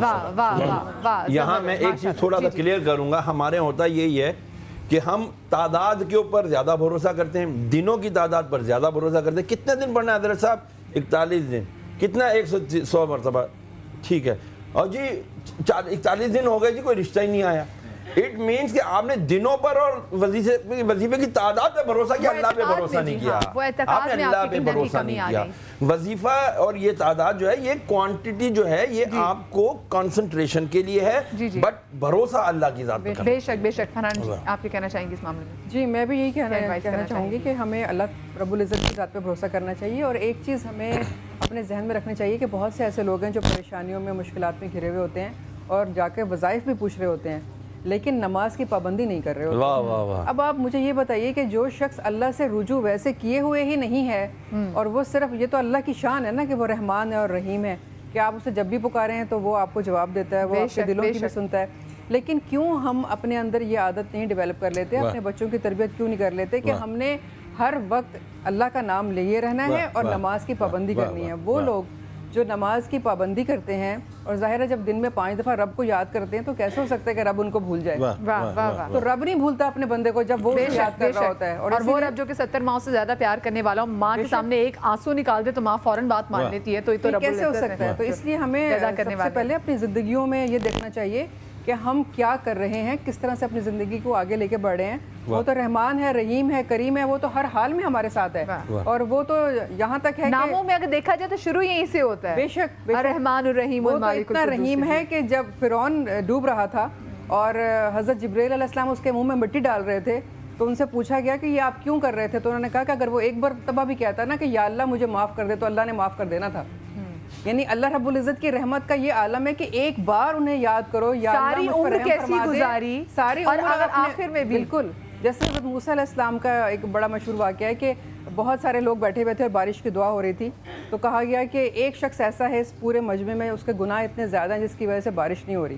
یہاں میں ایک چیز تھوڑا سا کلیئر کروں گا. ہمارے ہوتا یہی ہے کہ ہم تعداد کے اوپر زیادہ بھروسہ کرتے ہیں, دنوں کی تعداد پر زیادہ بھروسہ کرتے ہیں. کتنے دن پڑھنا ہے حضرت صاحب؟ 41 دن. کتنا 100 مرتبہ, ٹھیک ہے. اور جی 41 دن ہو گئے جی کوئی رشتہ ہی نہیں آیا. اٹ مینس کہ آپ نے دنوں پر اور وظیفے کی تعداد پہ بھروسہ کیا, اللہ پہ بھروسہ نہیں کیا. آپ نے اللہ پہ بھروسہ نہیں کیا. وظیفہ اور یہ تعداد جو ہے, یہ کوانٹٹی جو ہے, یہ آپ کو کنسنٹریشن کے لیے ہے, بٹ بھروسہ اللہ کی ذات پہ کرنا. بے شک بے شک. فرحان جی آپ کیا کہنا چاہیں گے اس معاملے میں؟ جی میں بھی یہی کہنا چاہوں گی کہ ہمیں اللہ رب العزت کی ذات پہ بھروسہ کرنا چاہیے. اور ایک چیز ہمیں اپنے ذہن میں رکھنی چاہیے کہ بہت سے ایسے لوگ ہیں جو پریشانیوں میں, مشکلات میں گھرے ہوئے ہوتے ہیں اور جا کے وظائف بھی پوچھ رہے ہوتے ہیں, لیکن نماز کی پابندی نہیں کر رہے ہوتے. اب آپ مجھے یہ بتائیے کہ جو شخص اللہ سے رجوع ویسے کیے ہوئے ہی نہیں ہے, اور وہ صرف, یہ تو اللہ کی شان ہے نا کہ وہ رحمان ہے اور رحیم ہے, کہ آپ اسے جب بھی پکارے ہیں تو وہ آپ کو جواب دیتا ہے, وہ آپ کے دلوں کی بھی سنتا ہے. لیکن کیوں ہم اپنے اندر یہ عادت نہیں ڈیولپ کر لیتے, اپنے بچوں کی تربیت کیوں نہیں کر لیتے کہ ہم نے ہر وقت اللہ کا نام لیے رہنا ہے اور نماز کی پابندی کرنی ہے. وہ لوگ جو نماز کی پابندی کرتے ہیں اور ظاہر ہے جب دن میں 5 دفعہ رب کو یاد کرتے ہیں تو کیسے ہو سکتا ہے کہ رب ان کو بھول جائے؟ تو رب نہیں بھولتا اپنے بندے کو جب وہ یاد کر رہا ہوتا ہے. اور وہ رب جو کہ 70 ماؤں سے زیادہ پیار کرنے والا ہوں, ماں کے سامنے ایک آنسو نکال دے تو ماں فوراً بات مان لیتی ہے, تو یہ تو رب کیسے ہو سکتا ہے؟ تو اس لیے ہمیں سب سے پہلے اپنی زندگیوں میں یہ دیکھنا چاہیے کہ ہم کیا کر رہے ہیں, کس طرح سے اپنی زندگی کو آگے لے کے بڑھ رہے ہیں. وہ تو رحمان ہے, رحیم ہے, کریم ہے, وہ تو ہر حال میں ہمارے ساتھ ہے. اور وہ تو یہاں تک ہے ناموں میں اگر دیکھا جائے تو شروع یہیں سے ہوتا ہے. بے شک الرحمن الرحیم. وہ تو اتنا رحیم ہے کہ جب فرعون ڈوب رہا تھا اور حضرت جبرائیل علیہ السلام اس کے منہ میں مٹی ڈال رہے تھے تو ان سے پوچھا گیا کہ یہ آپ کیوں کر رہے تھے, تو انہوں نے کہا کہ اگر وہ ایک مرتبہ بھی کہتا نا کہ یا اللہ مجھے معاف کر دے, تو اللہ نے معاف کر دینا تھا. یعنی اللہ رب العزت کی رحمت کا یہ عالم ہے کہ ایک بار انہیں یاد کرو, یا ساری عمر کیسی گزاری, ساری اور اگر آخر میں بھی بالکل جیسے حضرت موسیٰ علیہ السلام کا ایک بڑا مشہور واقعہ ہے کہ بہت سارے لوگ بیٹھے ہوئے تھے اور بارش کی دعا ہو رہی تھی, تو کہا گیا کہ ایک شخص ایسا ہے اس پورے مجمع میں اس کے گناہ اتنے زیادہ ہیں جس کی وجہ سے بارش نہیں ہو رہی.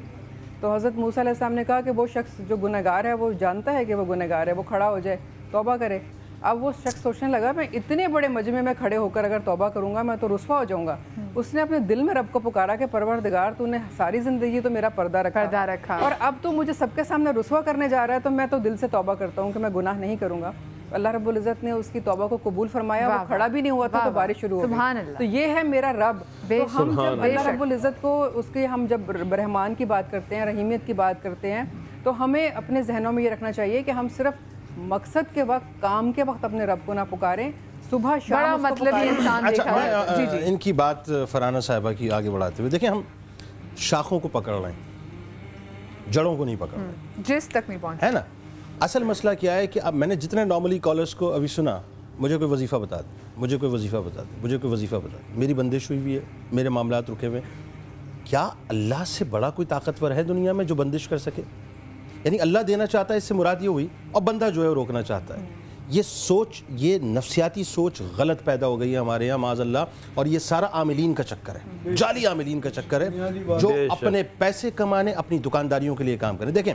تو حضرت موسیٰ علیہ السلام نے کہا کہ وہ شخص جو گنہگار ہے وہ جانتا ہے کہ وہ گنہگار ہے, وہ کھڑا ہو جائے توبہ کرے. اب وہ شخص سوچنے لگا میں اتنے بڑے مجمع میں کھڑے ہو کر اگر توبہ کروں گا میں تو رسوا ہو جاؤں گا. اس نے اپنے دل میں رب کو پکارا کہ پروردگار تو نے ساری زندگی تو میرا پردہ رکھا اور اب تو مجھے سب کے سامنے رسوا کرنے جا رہا ہے, تو میں تو دل سے توبہ کرتا ہوں کہ میں گناہ نہیں کروں گا. اللہ رب العزت نے اس کی توبہ کو قبول فرمایا, وہ کھڑا بھی نہیں ہوا تھا تو بارش شروع ہو گئی. تو یہ ہے میرا رب. تو ہم جب اللہ رب العزت کو اس کے ہم جب رحمان کی بات کرتے ہیں, رحیمیت کی بات کرتے ہیں, تو ہمیں اپنے ذہنوں میں یہ رکھنا چاہیے کہ ہم صرف مقصد کے وقت, کام کے وقت اپنے رب کو نہ پکاریں, صبح شام مطلبی انسان دیکھا ہے. ان کی بات فرحانہ صاحبہ کی آگے بڑھاتے ہوئے دیکھیں, ہم شاخوں کو پکڑ رہے ہیں, جڑوں کو نہیں پکڑ رہے, جس تک نہیں پہنچ, ہے نا. اصل مسئلہ کیا ہے کہ اب میں نے جتنے نارملی کالرز کو ابھی سنا, مجھے کوئی وظیفہ بتا دے, مجھے کوئی وظیفہ بتا دے, مجھے کوئی وظیفہ بتا دے, میری بندش ہوئی ہوئی ہے, میرے معاملات رکے ہوئے. کیا اللہ سے بڑا کوئی طاقتور ہے دنیا میں جو بندش کر سکے؟ یعنی اللہ دینا چاہتا ہے, اس سے مراد یہ ہوئی, اور بندہ جو ہے وہ روکنا چاہتا ہے. یہ سوچ, یہ نفسیاتی سوچ غلط پیدا ہو گئی ہے ہمارے یہاں معاذ اللہ, اور یہ سارا عاملین کا چکر ہے, جعلی عاملین کا چکر ہے جو اپنے پیسے کمانے, اپنی دکانداریوں کے لیے کام کریں. دیکھیں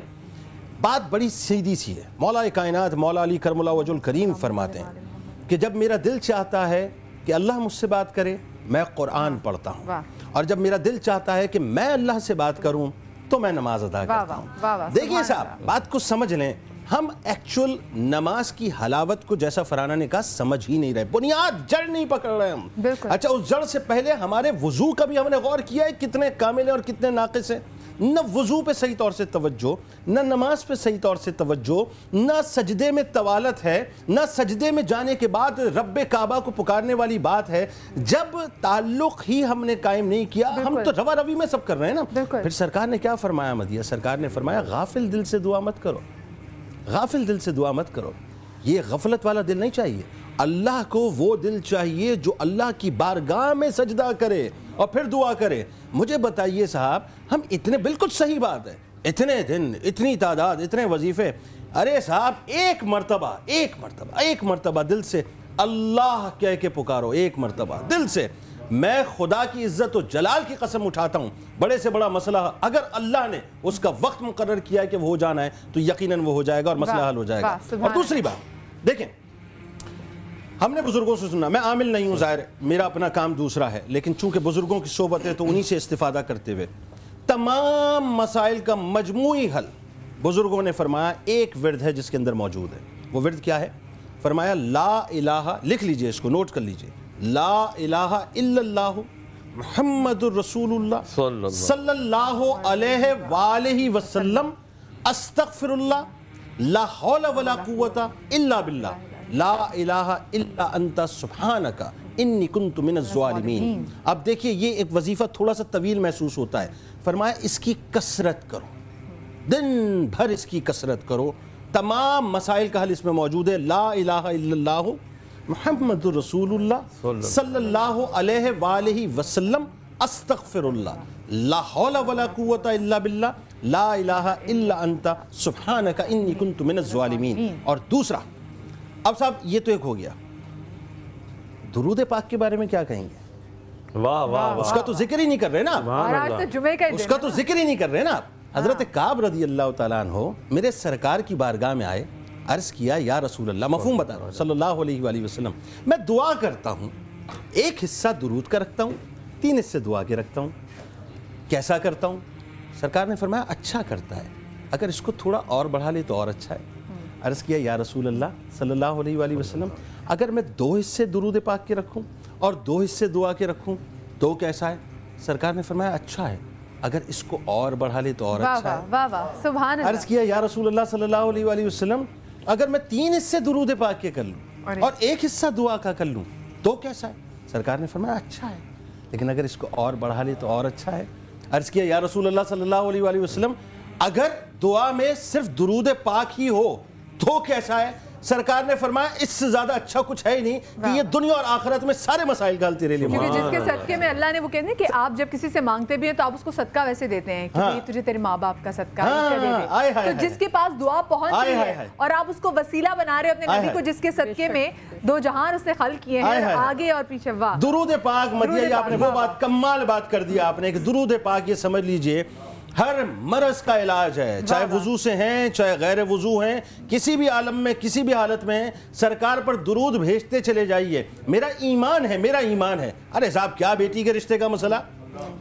بات بڑی سیدھی سی ہے. مولا کائنات مولا علی کرم اللہ وجہ الکریم فرماتے ہیں کہ جب میرا دل چاہتا ہے کہ اللہ مجھ سے بات کرے میں قرآن پڑھتا ہوں, اور جب میرا دل چاہتا ہے کہ میں اللہ سے بات کروں تو میں نماز ادا کرتا ہوں. دیکھیں صاحب بات کو سمجھ لیں, ہم ایکچول نماز کی حلاوت کو جیسا فرحانہ نے کہا سمجھ ہی نہیں رہے, بنیاد جڑ نہیں پکڑ رہے ہم. اچھا اس جڑ سے پہلے ہمارے وضو کا بھی ہم نے غور کیا ہے کتنے کامل ہیں اور کتنے ناقص ہیں. نہ وضو پہ صحیح طور سے توجہ, نہ نماز پہ صحیح طور سے توجہ, نہ سجدے میں طوالت ہے, نہ سجدے میں جانے کے بعد رب کعبہ کو پکارنے والی بات ہے. جب تعلق ہی ہم نے قائم نہیں کیا, ہم تو روا روی میں سب کر رہے ہیں نا. پھر سرکار نے کیا فرمایا مدیہ, سرکار نے فرمایا غافل دل سے دعا مت کرو, غافل دل سے دعا مت کرو. یہ غفلت والا دل نہیں چاہیے. اللہ کو وہ دل چاہیے جو اللہ کی بارگاہ میں سجدہ کرے اور پھر دعا کرے. مجھے بتائیے صاحب, ہم اتنے, بالکل صحیح بات ہے, اتنے دن, اتنی تعداد, اتنے وظیفے, ارے صاحب ایک مرتبہ دل سے اللہ کہہ کے پکارو, ایک مرتبہ دل سے. میں خدا کی عزت و جلال کی قسم اٹھاتا ہوں، بڑے سے بڑا مسئلہ اگر اللہ نے اس کا وقت مقرر کیا ہے کہ وہ ہو جانا ہے تو یقیناً وہ ہو جائے گا اور مسئلہ حل ہو جائے گا۔ اور دوسری بات دیکھیں، ہم نے بزرگوں سے سنا، میں عامل نہیں ہوں، ظاہر میرا اپنا کام دوسرا ہے، لیکن چونکہ بزرگوں کی صحبت ہے تو انہی سے استفادہ کرتے ہوئے تمام مسائل کا مجموعی حل بزرگوں نے فرمایا ایک ورد ہے جس کے اندر موجود ہے۔ وہ ورد کیا ہے؟ فرمایا لا الہ، لکھ لیجئے اس کو، نوٹ کر لیجئے، لا الہ الا اللہ محمد الرسول اللہ صلی اللہ علیہ وآلہ وسلم، استغفر اللہ، لا حول ولا قوت الا باللہ، لا الہ الا انت سبحانک انی کنت من الظالمین۔ اب دیکھیے یہ ایک وظیفہ تھوڑا سا طویل محسوس ہوتا ہے، فرمایا اس کی کثرت کرو، دن بھر اس کی کثرت کرو، تمام مسائل کا حل اس میں موجود ہے۔ لا الہ الا اللہ محمد رسول اللہ صلی اللہ علیہ وآلہ وسلم، استغفر اللہ، لا حول ولا قوت الا باللہ، لا الہ الا انت سبحانک انی کنت من الظالمین۔ اور دوسرا، اب صاحب یہ تو ایک ہو گیا، درود پاک کے بارے میں کیا کہیں گے؟ واہ واہ، اس کا تو ذکر ہی نہیں کر رہے نا آپ، اس کا تو ذکر ہی نہیں کر رہے نا آپ۔ حضرت کعب رضی اللہ تعالیٰ عنہ میرے سرکار کی بارگاہ میں آئے، عرض کیا یا رسول اللہ، مفہوم بتا رہا ہوں، صلی اللہ علیہ وآلہ وسلم، میں دعا کرتا ہوں، ایک حصہ درود کا رکھتا ہوں، 3 حصے دعا کے رکھتا ہوں، کیسا کرتا ہوں؟ سرکار نے فرمایا اچھا کرتا ہے، اگر اس کو تھوڑا اور بڑھا لے تو اور اچھا ہے۔ عرض کیا یا رسول اللہ صلی اللہ علیہ وآلہ وسلم، اگر میں 2 حصے درود پاک کے رکھوں اور 2 حصے دعا کے رکھوں تو کیسا ہے؟ سرکار نے فرمایا اچھا ہے، اگر اس کو اور بڑھا لے تو اور اچھا ہے۔ واہ واہ، سبحان اللہ۔ عرض کیا یا رسول اللہ صلی اللہ علیہ وآلہ وسلم، اگر میں 3 حصے درود پاک کے کر لوں اور 1 حصہ دعا کا کر لوں تو کیسا ہے؟ سرکار نے فرمایا اچھا ہے، لیکن اگر اس کو اور بڑھا لے تو اور اچھا ہے۔ عرض کیا یا رسول اللہ صلی اللہ علیہ وآلہ وسلم، اگر دعا میں صرف درود پاک ہی ہو تو کیسا ہے؟ سرکار نے فرمایا اس سے زیادہ اچھا کچھ ہے ہی نہیں کہ یہ دنیا اور آخرت میں سارے مسائل کا حل تیرے لیے کیونکہ جس کے صدقے میں اللہ نے وہ کہتے ہیں کہ آپ جب کسی سے مانگتے بھی ہیں تو آپ اس کو صدقہ ویسے دیتے ہیں کہ تجھے تیرے ماں باپ کا صدقہ تو جس کے پاس دعا پہنچ رہی ہے اور آپ اس کو وسیلہ بنا رہے اپنے نبی کو جس کے صدقے میں 2 جہان اس نے خلق کیے ہیں، آگے اور پیچھے۔ واہ، درود پاک مدیہ، آپ نے وہ بات کمال بات کر دیا آپ نے کہ درود پاک یہ سمجھ لیجئے ہر مرض کا علاج ہے، چاہے وضو سے ہیں چاہے غیر وضو ہیں، کسی بھی عالم میں کسی بھی حالت میں سرکار پر درود بھیجتے چلے جائیے۔ میرا ایمان ہے۔ ارے صاحب کیا بیٹی کے رشتے کا مسئلہ،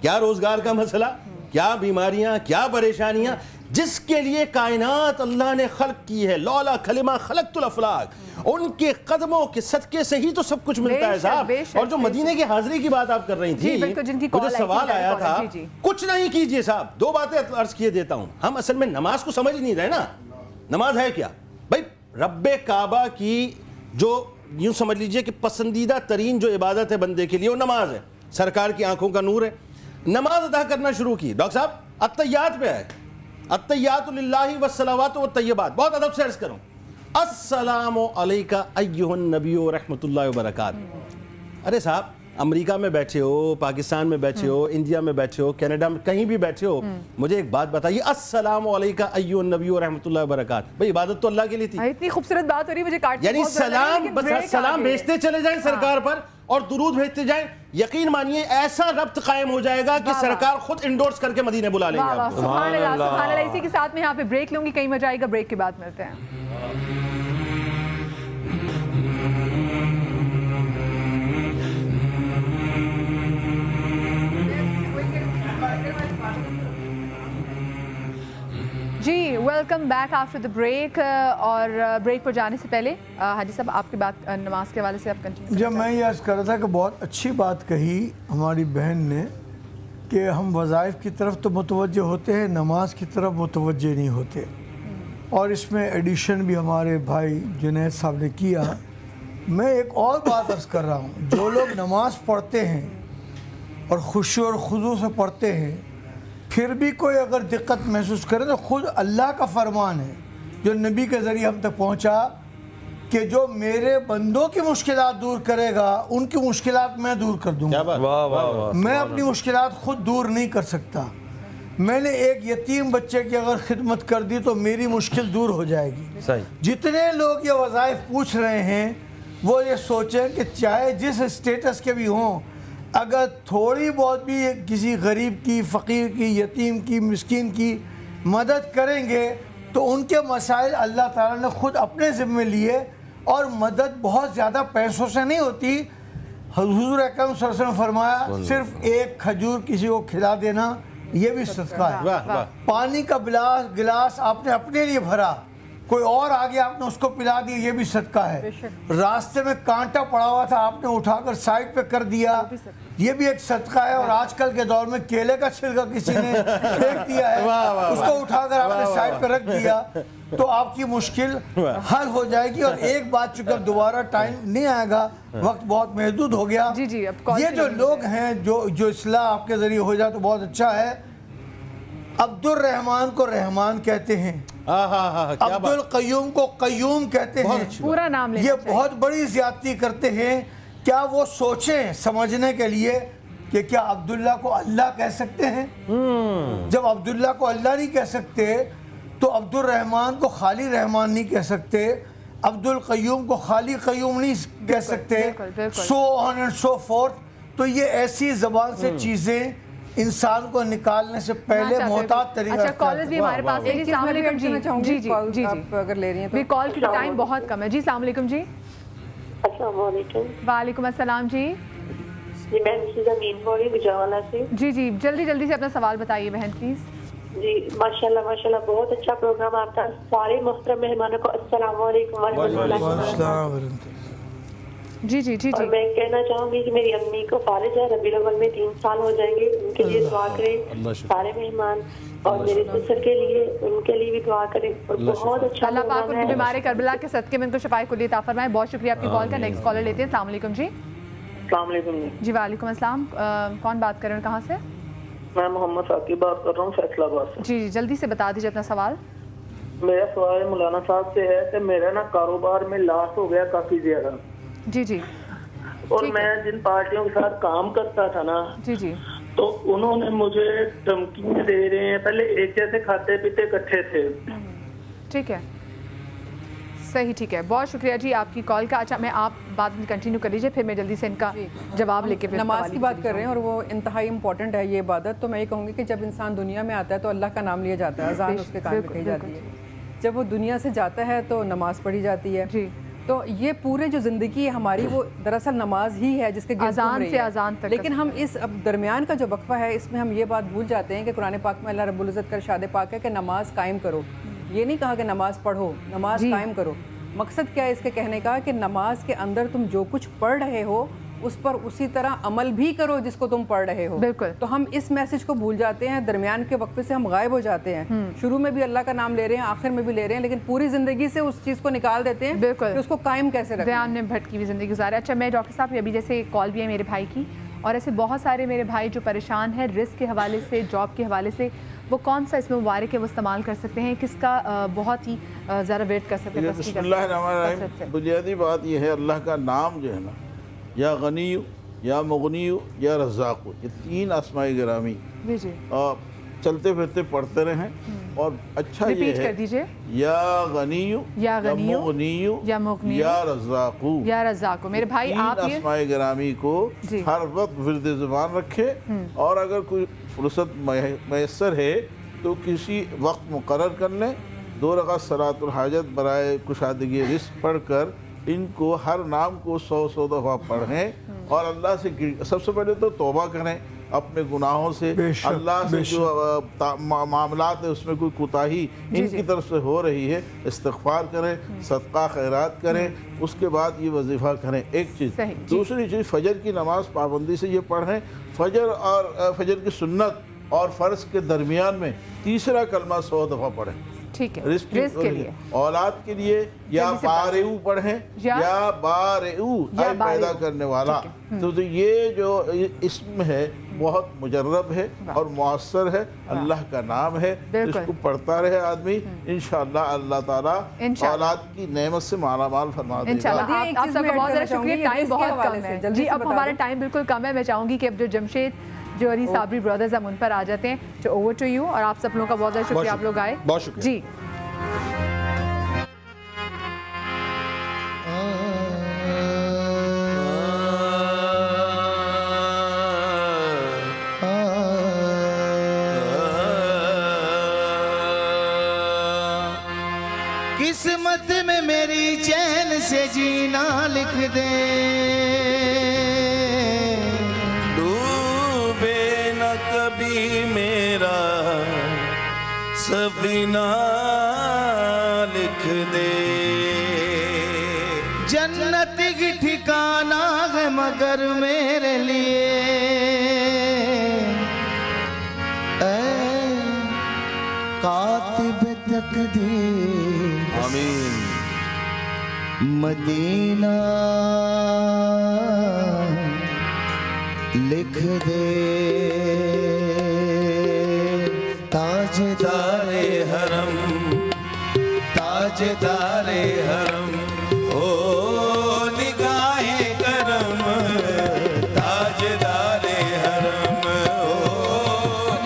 کیا روزگار کا مسئلہ، کیا بیماریاں، کیا پریشانیاں، جس کے لیے کائنات اللہ نے خلق کی ہے، لولا کلمہ خلقت الافلاق، ان کے قدموں کے صدقے سے ہی تو سب کچھ ملتا ہے صاحب۔ اور جو مدینے کی حاضری کی بات آپ کر رہی تھی، مجھے سوال آیا تھا، کچھ نہیں کیجئے صاحب، 2 باتیں عرض کیے دیتا ہوں۔ ہم اصل میں نماز کو سمجھ نہیں رہے نا، نماز ہے کیا بھائی؟ رب کعبہ کی جو یوں سمجھ لیجئے کہ پسندیدہ ترین جو عبادت ہے بندے کے لیے وہ نماز ہے، سرکار کی آنکھوں کا نور ہے۔ نماز ادا کرنا شروع کی، ڈاکٹر صاحب التحیات پہ ہے، التحیات للہ والصلوات والطیبات، بہت ادب سے عرض کروں، السلام علیکہ ایہا النبی ورحمۃ اللہ وبرکاتہ۔ ارے صاحب امریکہ میں بیٹھے ہو، پاکستان میں بیٹھے ہو، انڈیا میں بیٹھے ہو، کینیڈا میں کہیں بھی بیٹھے ہو، مجھے ایک بات بتائیے، السلام علیکہ ایہا النبی ورحمۃ اللہ وبرکاتہ، بھئی عبادت تو اللہ کے لیے تھی۔ اتنی خوبصورت بات ہو رہی ہے، مجھے کاٹنے یعنی سلام بھیجتے چلے جائیں سرکار پر اور درود بھیجتے جائیں، یقین مانیے ایسا ربط قائم ہو جائے گا کہ سرکار خود انڈورس کر کے مدینے بلا لیں گے آپ کو۔ سبحان اللہ، سبحان اللہ۔ اسی کے ساتھ میں یہاں پہ بریک لوں گی، کہیں مزہ آئے گا، بریک کے بعد ملتے ہیں۔ جی welcome back after the break. اور بریک پر جانے سے پہلے حاجی صاحب آپ کی بات نماز کے حوالے سے آپ کنٹینیو۔ جب میں یہ عرض کر رہا تھا کہ بہت اچھی بات کہی ہماری بہن نے کہ ہم وظائف کی طرف تو متوجہ ہوتے ہیں، نماز کی طرف متوجہ نہیں ہوتے، اور اس میں ایڈیشن بھی ہمارے بھائی جنید صاحب نے کیا۔ میں ایک اور بات عرض کر رہا ہوں، جو لوگ نماز پڑھتے ہیں اور خشوع اور خضوع سے پڑھتے ہیں، پھر بھی کوئی اگر دقت محسوس کرے تو خود اللہ کا فرمان ہے جو نبی کے ذریعے ہم تک پہنچا کہ جو میرے بندوں کی مشکلات دور کرے گا ان کی مشکلات میں دور کر دوں گا۔ میں اپنی مشکلات خود دور نہیں کر سکتا، میں نے ایک یتیم بچے کی اگر خدمت کر دی تو میری مشکل دور ہو جائے گی۔ جتنے لوگ یہ وظائف پوچھ رہے ہیں وہ یہ سوچیں کہ چاہے جس اسٹیٹس کے بھی ہوں، اگر تھوڑی بہت بھی کسی غریب کی، فقیر کی، یتیم کی، مسکین کی مدد کریں گے تو ان کے مسائل اللہ تعالیٰ نے خود اپنے ذمہ لیے. اور مدد بہت زیادہ پیسوں سے نہیں ہوتی. حضور اکرم صلی اللہ علیہ وسلم فرمایا صرف ایک کھجور کسی کو کھلا دینا یہ بھی صدقہ ہے. پانی کا گلاس آپ نے اپنے لیے بھرا، کوئی اور آگے آپ نے اس کو پلا دیا، یہ بھی صدقہ ہے. راستے میں کانٹا پڑا ہوا تھا، آپ نے اٹھا کر سائڈ پہ کر دیا، یہ بھی ایک صدقہ ہے. اور آج کل کے دور میں کیلے کا چھلکا کسی نے پھینک دیا ہے، اس کو اٹھا کر آپ نے سائڈ پہ رکھ دیا تو آپ کی مشکل حل ہو جائے گی. اور ایک بات چونکہ دوبارہ ٹائم نہیں آئے گا، وقت بہت محدود ہو گیا. یہ جو لوگ ہیں جو اصلاح آپ کے ذریعے ہو جائے تو بہت اچھا ہے. عبد الرحمن کو رحمان کہتے ہیں، عبد القیوم کو قیوم کہتے ہیں. پورا نام لینا یہ بہت بڑی زیادتی کرتے ہیں. کیا وہ سوچیں سمجھنے کے لیے کہ کیا عبداللہ کو اللہ کہہ سکتے ہیں؟ جب عبداللہ کو اللہ نہیں کہہ سکتے تو عبد الرحمن کو خالی رحمان نہیں کہہ سکتے، عبد القیوم کو خالی قیوم نہیں کہہ سکتے، so on and so forth. تو یہ ایسی زبان سے چیزیں انسان کو نکالنے سے پہلے محتاط طریقہ. اچھا کالرز بھی ہمارے پاس ہیں. السلام علیکم جی. جی آپ اگر لے رہی ہیں تو کال کی ٹائم بہت کم ہے. جی السلام علیکم جی. السلام علیکم. وعلیکم السلام جی. جی میں مسز امین بول رہی ہوں گجرانوالہ سے. جی جلدی سے اپنا سوال بتائیے بہن پلیز. جی ماشاءاللہ بہت اچھا پروگرام آپ کا. سارے محترم مہمانوں کو السلام علیکم ورحمۃ اللہ وبرکاتہ. جی اور میں کہنا چاہوں گی کہ میری امی کو فالج ہے، ربیع الاول میں 3 سال ہو جائیں گے. ان کے لیے دعا کریں سارے مہمان، اور میرے سسر کے لیے، ان کے لیے بھی دعا کریں. اور بہت اچھا اللہ پاک ان کو بیمار کربلا کے صدقے میں ان کو شفائے کلی عطا فرمائے. بہت شکریہ آپ کی کال کا. نیکسٹ کالر لیتے ہیں. السلام علیکم جی. السلام علیکم جی. وعلیکم السلام. کون بات کر رہے ہیں، کہاں سے؟ میں محمد ثاقب بات کر رہا ہوں فیصلہ آباد سے. جی جلدی سے بتا دیجیے اپنا سوال. میرا سوال مولانا صاحب سے ہے کہ میرا نا کاروبار میں لاس ہو گیا کافی زیادہ. جی اور میں جن پارٹیوں کے ساتھ کام کرتا تھا نا تو انہوں نے مجھے دھمکیاں دے رہے ہیں. پہلے ایک جیسے کھاتے پیتے اکٹھے تھے. ٹھیک ہے صحیح. ٹھیک ہے بہت شکریہ جی آپ کی کال کا. اچھا میں آپ بات کنٹینیو کر لیجیے پھر میں جلدی سے ان کا جواب لے کے. نماز کی بات کر رہے ہیں اور وہ انتہائی امپورٹنٹ ہے یہ عبادت. تو میں یہ کہوں گی کہ جب انسان دنیا میں آتا ہے تو اللہ کا نام لیا جاتا ہے، اذان اس کے کان میں کہی جاتی ہے. جب وہ دنیا سے جاتا ہے تو نماز پڑھی جاتی ہے. تو یہ پورے جو زندگی ہے ہماری وہ دراصل نماز ہی ہے جس کے اذان سے اذان تک. لیکن ہم اس درمیان کا جو وقفہ ہے اس میں ہم یہ بات بھول جاتے ہیں کہ قرآن پاک میں اللہ رب العزت کا ارشاد پاک ہے کہ نماز قائم کرو. یہ نہیں کہا کہ نماز پڑھو، نماز قائم کرو. مقصد کیا ہے اس کے کہنے کا کہ نماز کے اندر تم جو کچھ پڑھ رہے ہو اس پر اسی طرح عمل بھی کرو جس کو تم پڑھ رہے ہو. بالکل. تو ہم اس میسج کو بھول جاتے ہیں، درمیان کے وقفے سے ہم غائب ہو جاتے ہیں. شروع میں بھی اللہ کا نام لے رہے ہیں، آخر میں بھی لے رہے ہیں، لیکن پوری زندگی سے اس چیز کو نکال دیتے ہیں. بالکل. کہ اس کو قائم کیسے رکھیں. دھیان میں بھٹکی ہوئی زندگی گزارے. اچھا میں ڈاکٹر صاحب ابھی جیسے کال بھی ہے میرے بھائی کی، اور ایسے بہت سارے میرے بھائی جو پریشان ہیں رزق کے حوالے سے، جاب کے حوالے سے، وہ کون سا اس میں مبارک ہے وہ استعمال کر سکتے ہیں؟ کس کا بہت ہی ذرا ویٹ کر سکتے ہیں؟ بسم اللہ الرحمن الرحیم. بنیادی بات یہ ہے اللہ کا نام جو ہے نا، یا غنی یا مغنی یا رزاق، یہ 3 اسماء گرامی چلتے پھرتے پڑھتے رہیں. اور اچھا یہ ہے یا غنی یا مغنی یا رزاق. یا رزاق میرے بھائی آپ 3 اسماء گرامی کو ہر وقت ورد زبان رکھے. اور اگر کوئی فرصت میسر ہے تو کسی وقت مقرر کر لیں. 2 رکعت صلاۃ الحاجت برائے کشادگی رزق پڑھ کر ان کو ہر نام کو 100 دفعہ پڑھیں. اور اللہ سے سب سے پہلے تو توبہ کریں اپنے گناہوں سے. اللہ سے جو معاملات ہے اس میں کوئی کوتاہی ان کی طرف سے ہو رہی ہے، استغفار کریں، صدقہ خیرات کریں. اس کے بعد یہ وظیفہ کریں. ایک چیز. دوسری چیز فجر کی نماز پابندی سے یہ پڑھیں. فجر اور فجر کی سنت اور فرض کے درمیان میں تیسرا کلمہ 100 دفعہ پڑھیں. ٹھیک ہے. رزق کے لیے، اولاد کے لیے یا بارئو پڑھیں یا بارئو اے پیدا کرنے والا. تو یہ جو اسم ہے بہت مجرب ہے اور مؤثر ہے. اللہ کا نام ہے، اس کو پڑھتا رہے آدمی. انشاءاللہ اللہ تعالیٰ اولاد کی نعمت سے مالا مال فرما دے گا. آپ سب کا بہت زیادہ شکریہ. ٹائم بہت کم ہے جی. اب ہمارا ٹائم بالکل کم ہے. میں چاہوں گی کہ اب جو جمشید جوہری صابری برادرز ہم ان پر آ جاتے ہیں. جو اوور ٹو یو. اور آپ سب لوگوں کا بہت زیادہ شکریہ، آپ لوگ آئے. بہت شکریہ جی. قسمت میں میری چین سے جینا لکھ دے ڈوبے نہ کبھی میرا سفینہ لکھ دے جنت کی ٹھکانہ ہے مگر میرے لیے اے کاتب تقدیر آمین مدینہ لکھ دے تاجدار حرم تاجدار حرم او نگاہ کرم تاجدار حرم او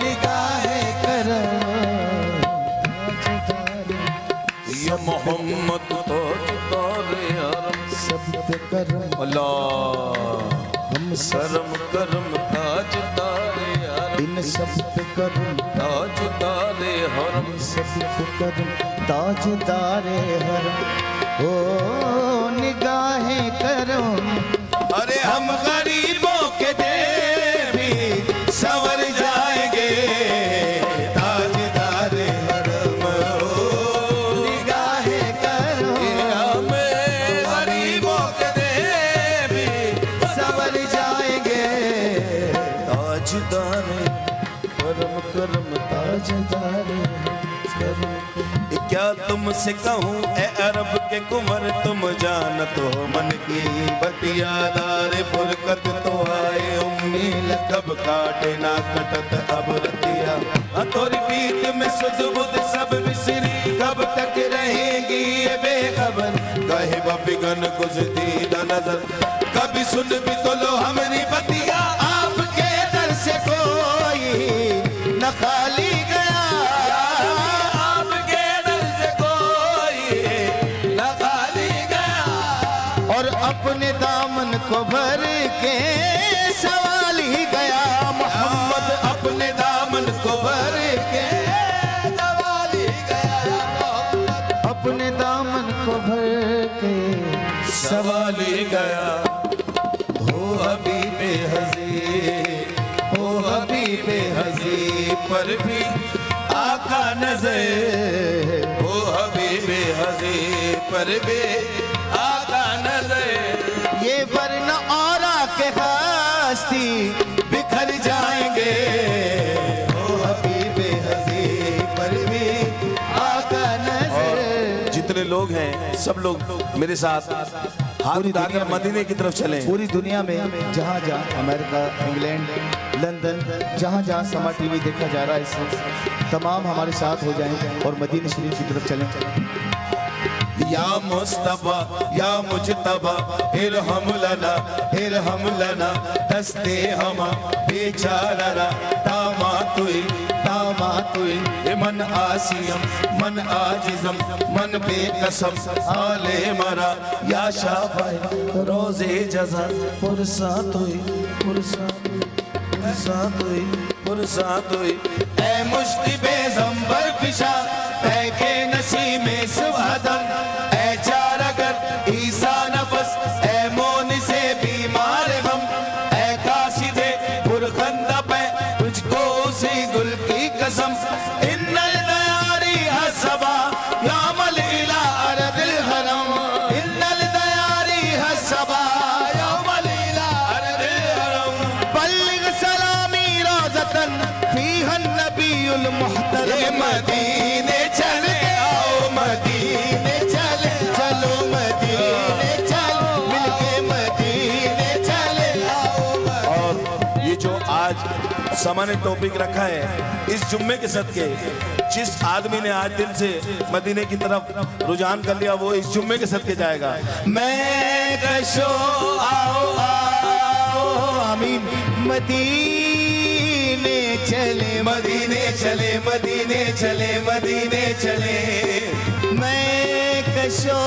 نگاہ کرم یا محمد تاجدار حرم سب پہ کرم اللہ ہم کرم کرم تاجدار حرم ان سب پہ کرم تاجدار حرم سب پہ کرم تاجدار حرم او نگاہ کرم ارے ہم غریبوں کے دے بھی سنور جائیں گے تاجدار حرم او نگاہ کرم ہم غریبوں کے دے بھی سنور جائیں گے تاجدار حرم کرم تاجدار کرم کیا تم سے کہوں اے عرب کے کمر تم جانت ہو من کی بٹیا دار فرقت تو آئے امی لقب کاٹے نہ کٹت اب رتیا توری بیت میں سد بد سب بسری کب تک رہیں گی یہ بے خبر کہے بفگن گزتی نہ نظر کبھی سن بھی تو لو ہمری بتیا آپ کے در سے کوئی نہ خالی گیا اپنے دامن کو بھر کے سوال ہی گیا محمد اپنے دامن کو بھر کے سوال ہی گیا اپنے دامن کو بھر کے سوال ہی گیا ہو حبیب حضیر ہو حبیب حضیر پر بھی آقا نظر ہو حبیب حضیر پر بھی یہ ورنہ اورا کے ہستی بکھر جائیں گے او حبیب حضیر پر بھی آقا نظر جتنے لوگ ہیں سب لوگ میرے ساتھ ہاتھ اٹھا کر مدینے کی طرف چلیں پوری دنیا میں جہاں جہاں امریکہ انگلینڈ لندن جہاں جہاں سما ٹی وی دیکھا جا رہا ہے اس وقت تمام ہمارے ساتھ ہو جائیں اور مدینہ شریف کی طرف چلیں یا مصطفیٰ یا مجتبہ ارحم لنا دستے ہما بیچارہ تاماتوئی من آسیم من آجزم من بے قسم آل مرا یا شافع روز جزا فرساتوئی اے مشتب زمبر پشا اے کے نسیم سوادن اے چارگر عیسیٰ نفس اے مون سے بیمار غم اے قاصد پرخندہ پہ تجھ کو اسی گل کی قسم ان الدیاری حسبا یعمل الى ارض الحرم ان الدیاری حسبا یعمل الى ارض الحرم بلغ سلامی روزتن فیہا النبی المحترم مدینے چلے آؤ مدینے چلے چلو مدینے چل مل کے مدینے چلے آؤ اور یہ جو آج سما نے ٹاپک رکھا ہے اس جمعے کے صدقے جس آدمی نے آج دل سے مدینے کی طرف رجحان کر لیا وہ اس جمعے کے صدقے جائے گا میں کشو آؤ آمین مدینے چلے مدینے چلے مدینے چلے مدینے چلے میں کشو